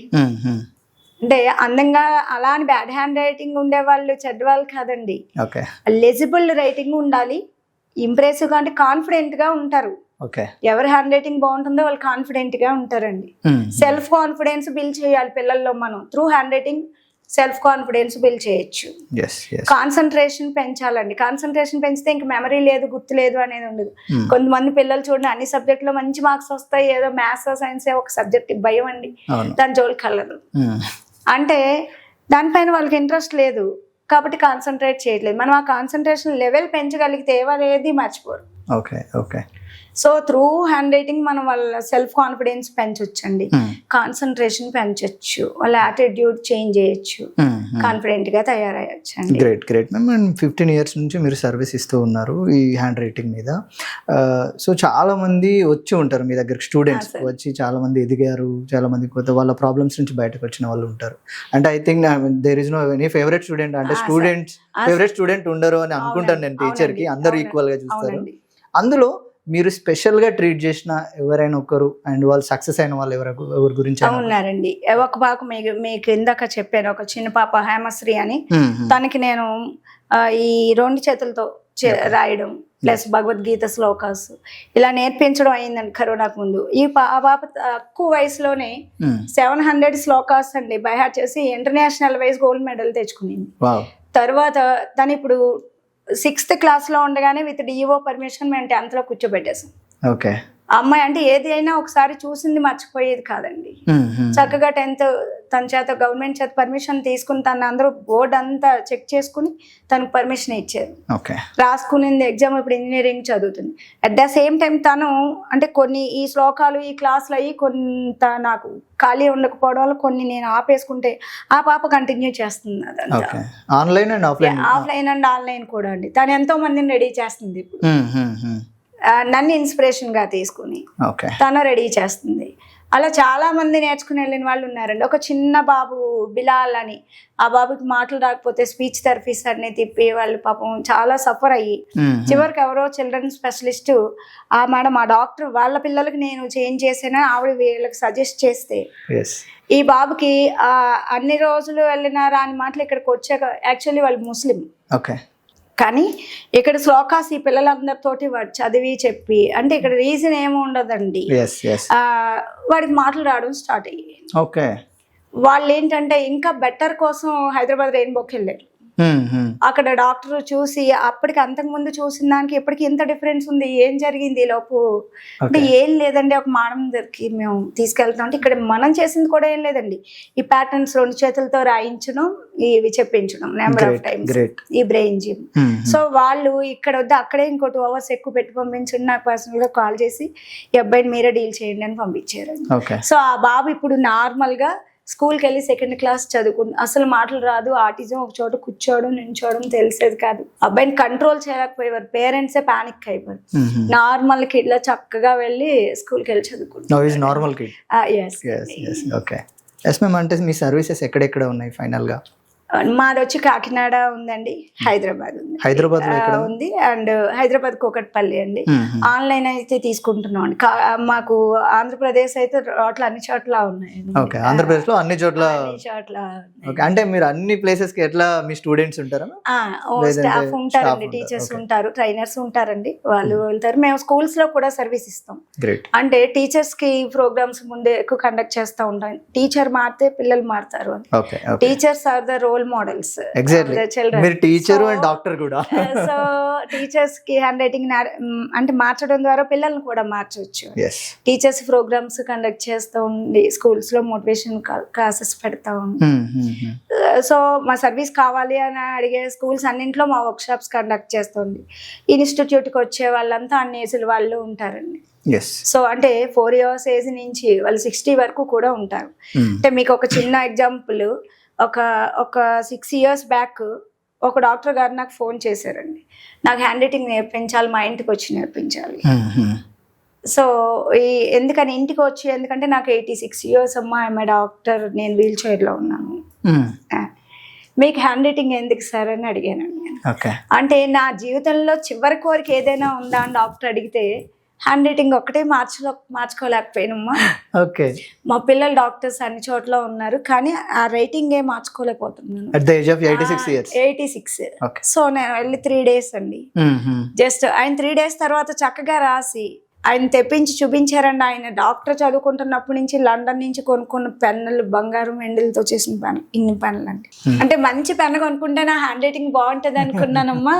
అంటే అందంగా అలా అని బ్యాడ్ హ్యాండ్ రైటింగ్ ఉండే వాళ్ళు చెడ్డవాళ్ళు కాదండి. లెజిబుల్ రైటింగ్ ఉండాలి, ఇంప్రెసివ్ గా, అంటే కాన్ఫిడెంట్ గా ఉంటారు. ఎవరి హ్యాండ్ రైటింగ్ బాగుంటుందో వాళ్ళు కాన్ఫిడెంట్ గా ఉంటారండి. సెల్ఫ్ కాన్ఫిడెన్స్ బిల్డ్ చేయాలి పిల్లల్లో. మనం through hand writing self confidence build చేయొచ్చు. కాన్సన్ట్రేషన్ పెంచాలండి. కాన్సన్ట్రేషన్ పెంచితే ఇంక మెమరీ లేదు, గుర్తు లేదు అనేది ఉండదు. కొంతమంది పిల్లలు చూడండి, అన్ని సబ్జెక్ట్ లో మంచి మార్క్స్ వస్తాయి, ఏదో మ్యాథ్స్ సైన్స్ ఒక సబ్జెక్ట్ భయం అండి, దాని జోలికి వెళ్ళరు. అంటే దానిపైన వాళ్ళకి ఇంట్రెస్ట్ లేదు కాబట్టి కాన్సన్ట్రేట్ చేయట్లేదు. మనం ఆ కాన్సన్ట్రేషన్ లెవెల్ పెంచగలిగితే వాళ్ళు ఏది మర్చిపోరు. సో త్రూ హ్యాండ్ రైటింగ్ మనం వాళ్ళ సెల్ఫ్ కాన్ఫిడెన్స్ పెంచొచ్చండి, కాన్సన్ట్రేషన్ పెంచొచ్చు, వాళ్ళ యాటిట్యూడ్ చేంజ్ చేయొచ్చు, కాన్ఫిడెంట్ గా తయారయ్యొచ్చు అండి. Great ma'am. అండ్ 15 years నుంచి మీరు సర్వీస్ ఇస్తూ ఉన్నారు ఈ హ్యాండ్ రైటింగ్ మీద. సో చాలా మంది వచ్చి ఉంటారు మీ దగ్గర, స్టూడెంట్స్ వచ్చి చాలా మంది ఎదిగారు, చాలా మంది కొత్త వాళ్ళ ప్రాబ్లమ్స్ నుంచి బయటకు వచ్చిన వాళ్ళు ఉంటారు. అంటే I think there is no any favourite student. అంటే స్టూడెంట్స్ ఫేవరెట్ స్టూడెంట్ ఉండరు అని అనుకుంటాను నేను. టీచర్ కి అందరూ ఈక్వల్ గా చూస్తారు. అందులో మీరు స్పెషల్ గా ట్రీట్ చేసిన ఎవరైనా ఒకరు, అండ్ వాళ్ళు సక్సెస్ అయిన వాళ్ళు ఎవరి గురించి ఉన్నారండి? ఒక పాప మీకు ఇందాక చెప్పాను, ఒక చిన్న పాప హేమశ్రీ అని. తనకి నేను ఈ 2 చేతులతో రాయడం ప్లస్ భగవద్గీత శ్లోకాస్ ఇలా నేర్పించడం అయిందండి కరోనాకు ముందు. ఈ పాప తక్కువ వయసులోనే 700 శ్లోకాస్ అండి బై హార్ట్ చేసి ఇంటర్నేషనల్ వైజ్ గోల్డ్ మెడల్ తెచ్చుకునింది. తర్వాత తను ఇప్పుడు 6th class లో ఉండగానే విత్ డిఓ పర్మిషన్ మేము 10th లో కూర్చోబెట్టేసాం. అమ్మాయి అంటే ఏది అయినా ఒకసారి చూసింది మర్చిపోయేది కాదండి. చక్కగా 10th తన చేత గవర్నమెంట్ చేత పర్మిషన్ తీసుకుని తను అందరూ బోర్డు అంతా చెక్ చేసుకుని తనకు పర్మిషన్ ఇచ్చారు. రాసుకునింది ఎగ్జామ్, ఇప్పుడు ఇంజనీరింగ్ చదువుతుంది. అట్ ద సేమ్ టైం తను అంటే కొన్ని ఈ శ్లోకాలు ఈ క్లాసులు అయ్యి కొంత నాకు ఖాళీ ఉండకపోవడం వల్ల కొన్ని నేను ఆపేసుకుంటే ఆ పాప కంటిన్యూ చేస్తుంది. అదంతా ఆఫ్లైన్ అండ్ ఆన్లైన్ కూడా అండి. తను ఎంతో మందిని రెడీ చేస్తుంది ఇప్పుడు, నన్ను ఇన్స్పిరేషన్ గా తీసుకుని తను రెడీ చేస్తుంది. అలా చాలా మంది నేర్చుకుని వెళ్ళిన వాళ్ళు ఉన్నారండి. ఒక చిన్న బాబు బిలాల్ అని, ఆ బాబుకి మాటలు రాకపోతే స్పీచ్ థెరపీస్ అన్ని తిప్పి వాళ్ళు పాపం చాలా సఫర్ అయ్యి చివరికి ఎవరో చిల్డ్రన్ స్పెషలిస్ట్ ఆ మేడం ఆ డాక్టర్ వాళ్ళ పిల్లలకి నేను చేంజ్ చేసాను, ఆవిడ వీళ్ళకి సజెస్ట్ చేస్తే ఈ బాబుకి అన్ని రోజులు వెళ్ళినారా అని మాటలు ఇక్కడికి వచ్చాక, యాక్చువల్లీ వాళ్ళు ముస్లిం, ఓకే, కానీ ఇక్కడ శ్లోకాస్ ఈ పిల్లలందరితోటి వాడు చదివి చెప్పి, అంటే ఇక్కడ రీజన్ ఏమి ఉండదండి, వాడికి మాటలు రావడం స్టార్ట్ అయ్యాయి. ఓకే, వాళ్ళు ఏంటంటే ఇంకా బెటర్ కోసం హైదరాబాద్ రెయిన్బోకి వెళ్ళారు. అక్కడ డాక్టర్ చూసి అప్పటికి అంతకు ముందు చూసిన దానికి ఇప్పటికి ఎంత డిఫరెన్స్ ఉంది, ఏం జరిగింది లోపు అంటే ఏం లేదండి, ఒక మేడం దగ్గరికి మేము తీసుకెళ్తాం అంటే ఇక్కడ మనం చేసింది కూడా ఏం లేదండి, ఈ ప్యాటర్న్స్ 2 చేతులతో రాయించడం, ఇవి చెప్పించడం నెంబర్ ఆఫ్ టైమ్స్, ఈ బ్రెయిన్ జిమ్. సో వాళ్ళు ఇక్కడ వద్ద అక్కడే ఇంకో 2 hours ఎక్కువ పెట్టి పంపించండి, నాకు పర్సనల్ గా కాల్ చేసి ఈ అబ్బాయిని మీరే డీల్ చేయండి అని పంపించారు. సో ఆ బాబు ఇప్పుడు నార్మల్ గా స్కూల్కి వెళ్ళి 2nd class చదువుకుంటు, అసలు మాటలు రాదు, ఆటిజం, ఒక చోట కూర్చోవడం నించోవడం తెలిసేది కాదు, అబ్బాయిని కంట్రోల్ చేయలేకపోయేవారు, పేరెంట్సే పానిక్ అయిపోయారు. నార్మల్ కిడ్ లా చక్కగా వెళ్ళి స్కూల్కి వెళ్ళి చదువుకుంటారు. Normal kid. Okay, yes ma'am. అంటే మీ సర్వీసెస్ ఎక్కడెక్కడ ఉన్నాయి ఫైనల్ గా? మాది వచ్చి కాకినాడ ఉందండి, హైదరాబాద్ ఉంది, హైదరాబాద్ ఉంది, అండ్ హైదరాబాద్ కోకట్పల్లి అండి. ఆన్లైన్ అయితే తీసుకుంటున్నాం అండి. మాకు ఆంధ్రప్రదేశ్ అయితే రోడ్లు అన్ని చోట్ల ఉన్నాయండి. ఓకే, ఆంధ్రప్రదేశ్ లో అన్ని చోట్ల. ఓకే, అంటే మీరు అన్ని ప్లేసెస్ కి ఎట్లా మీ స్టూడెంట్స్ ఉంటారా? స్టాఫ్ ఉంటారండి, టీచర్స్ ఉంటారు, ట్రైనర్స్ ఉంటారండి, వాళ్ళు వెళ్తారు. మేము స్కూల్స్ లో కూడా సర్వీస్ ఇస్తాం. అంటే టీచర్స్ కి ప్రోగ్రామ్స్ ముందే ఎక్కువ కండక్ట్ చేస్తూ ఉంటాం. టీచర్ మారితే పిల్లలు మారుతారు అని. Teachers are the role models. మీరు టీచర్ అండ్ డాక్టర్ కూడా. సో టీచర్స్ కి హ్యాండ్ రైటింగ్ అంటే మార్చడం ద్వారా పిల్లల్ని కూడా మార్చవచ్చు. టీచర్స్ ప్రోగ్రామ్స్ కండక్ట్ చేస్తూ ఉండి స్కూల్స్ లో మోటివేషన్ క్లాసెస్ పెడతా ఉండి, సో మా సర్వీస్ కావాలి అని అడిగే స్కూల్స్ అన్నింటిలో మా వర్క్ షాప్స్ కండక్ట్ చేస్తుంది. ఇన్స్టిట్యూట్కి వచ్చే వాళ్ళంతా అన్ని ఏజ్ల వాళ్ళు ఉంటారండి. సో అంటే 4 years ఏజ్ నుంచి వాళ్ళు 60 వరకు కూడా ఉంటారు. అంటే మీకు ఒక చిన్న ఎగ్జాంపుల్, ఒక 6 years బ్యాక్ ఒక డాక్టర్ గారు నాకు ఫోన్ చేశారండి, నాకు హ్యాండ్ రైటింగ్ నేర్పించాలి, మా ఇంటికి వచ్చి నేర్పించాలి. సో ఎందుకని ఇంటికి వచ్చి, ఎందుకంటే నాకు 86 years అమ్మా, ఆమె డాక్టర్, నేను వీల్ చైర్లో ఉన్నాను, మీకు హ్యాండ్ రైటింగ్ ఎందుకు సార్ అని అడిగానండి నేను. అంటే నా జీవితంలో చివరి కోరిక ఏదైనా ఉందా అని డాక్టర్ అడిగితే, హ్యాండ్ రైటింగ్ ఒక్కటే మార్చుకోలేకపోయానమ్మా. ఓకే, మా పిల్లలు డాక్టర్స్ అన్ని చోట్ల ఉన్నారు, కానీ ఆ రైటింగ్ ఏ మార్చుకోలేకపోతున్నాను. 86. సో నేను వెళ్ళి 3 days అండి, జస్ట్ ఆయన 3 days తర్వాత చక్కగా రాసి ఆయన తెప్పించి చూపించారండి. ఆయన డాక్టర్ చదువుకుంటున్నప్పటి నుంచి లండన్ నుంచి కొనుక్కున్న పెన్నులు, బంగారం వెండిలతో చేసిన పెన్, ఇన్ని పెన్నులు అండి. అంటే మంచి పెన్ కొనుక్కుంటే నా హ్యాండ్ రైటింగ్ బాగుంటది అనుకున్నానమ్మా,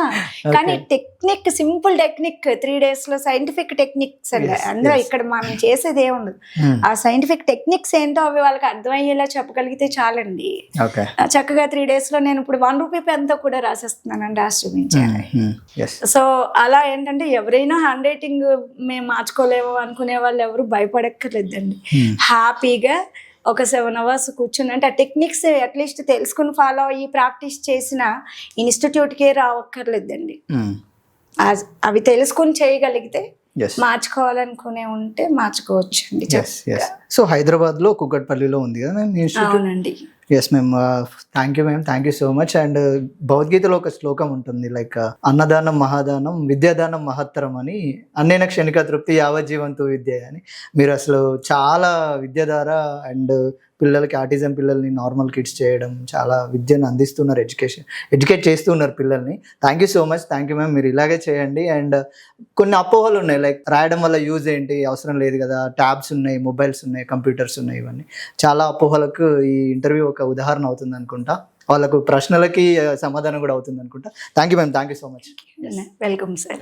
కానీ టెక్నిక్, సింపుల్ టెక్నిక్, 3 days లో సైంటిఫిక్ టెక్నిక్స్ అండి. అందులో ఇక్కడ మనం చేసేది ఏముండదు, ఆ సైంటిఫిక్ టెక్నిక్స్ ఏంటో అవి వాళ్ళకి అర్థమయ్యేలా చెప్పగలిగితే చాలండి. చక్కగా 3 days లో నేను ఇప్పుడు 1 rupee పెన్తో కూడా రాసేస్తున్నానండి, రాసి చూపించాను. సో అలా ఏంటంటే ఎవరైనా హ్యాండ్ రైటింగ్ మేము మార్చుకోలేము అనుకునే వాళ్ళు ఎవరు భయపడక్కర్లేదండి. హ్యాపీగా ఒక 7 hours కూర్చుని, అంటే ఆ టెక్నిక్స్ అట్లీస్ట్ తెలుసుకుని ఫాలో అయ్యి ప్రాక్టీస్ చేసిన ఇన్స్టిట్యూట్కే రావక్కర్లేదండి. అవి తెలుసుకుని చేయగలిగితే మార్చుకోవాలనుకునే ఉంటే మార్చుకోవచ్చు అండి. సో హైదరాబాద్ లో కుకట్పల్లిలో ఉంది కదా? అవునండి. Yes ma'am, thank you ma'am, thank you so much. And భగవద్గీతలో ఒక శ్లోకం ఉంటుంది, లైక్ అన్నదానం మహాదానం విద్యాదానం మహత్తరం అని, అన్నేన క్షణిక తృప్తి యావజ్జీవంతో విద్య అని. మీరు అసలు చాలా విద్య ద్వారా అండ్ పిల్లలకి, ఆటిజం పిల్లల్ని నార్మల్ కిడ్స్ చేయడం, చాలా విద్యను అందిస్తున్నారు, ఎడ్యుకేట్ చేస్తున్నారు పిల్లల్ని. Thank you so much, thank you ma'am. మీరు ఇలాగే చేయండి. అండ్ కొన్ని అపోహలు ఉన్నాయి, లైక్ రాయడం వల్ల యూజ్ ఏంటి, అవసరం లేదు కదా, ట్యాబ్స్ ఉన్నాయి, మొబైల్స్ ఉన్నాయి, కంప్యూటర్స్ ఉన్నాయి, ఇవన్నీ చాలా అపోహలకు ఈ ఇంటర్వ్యూ ఒక ఉదాహరణ అవుతుంది అనుకుంటా. వాళ్ళకు ప్రశ్నలకి సమాధానం కూడా అవుతుంది అనుకుంటా. Thank you ma'am, thank you so much. Welcome sir.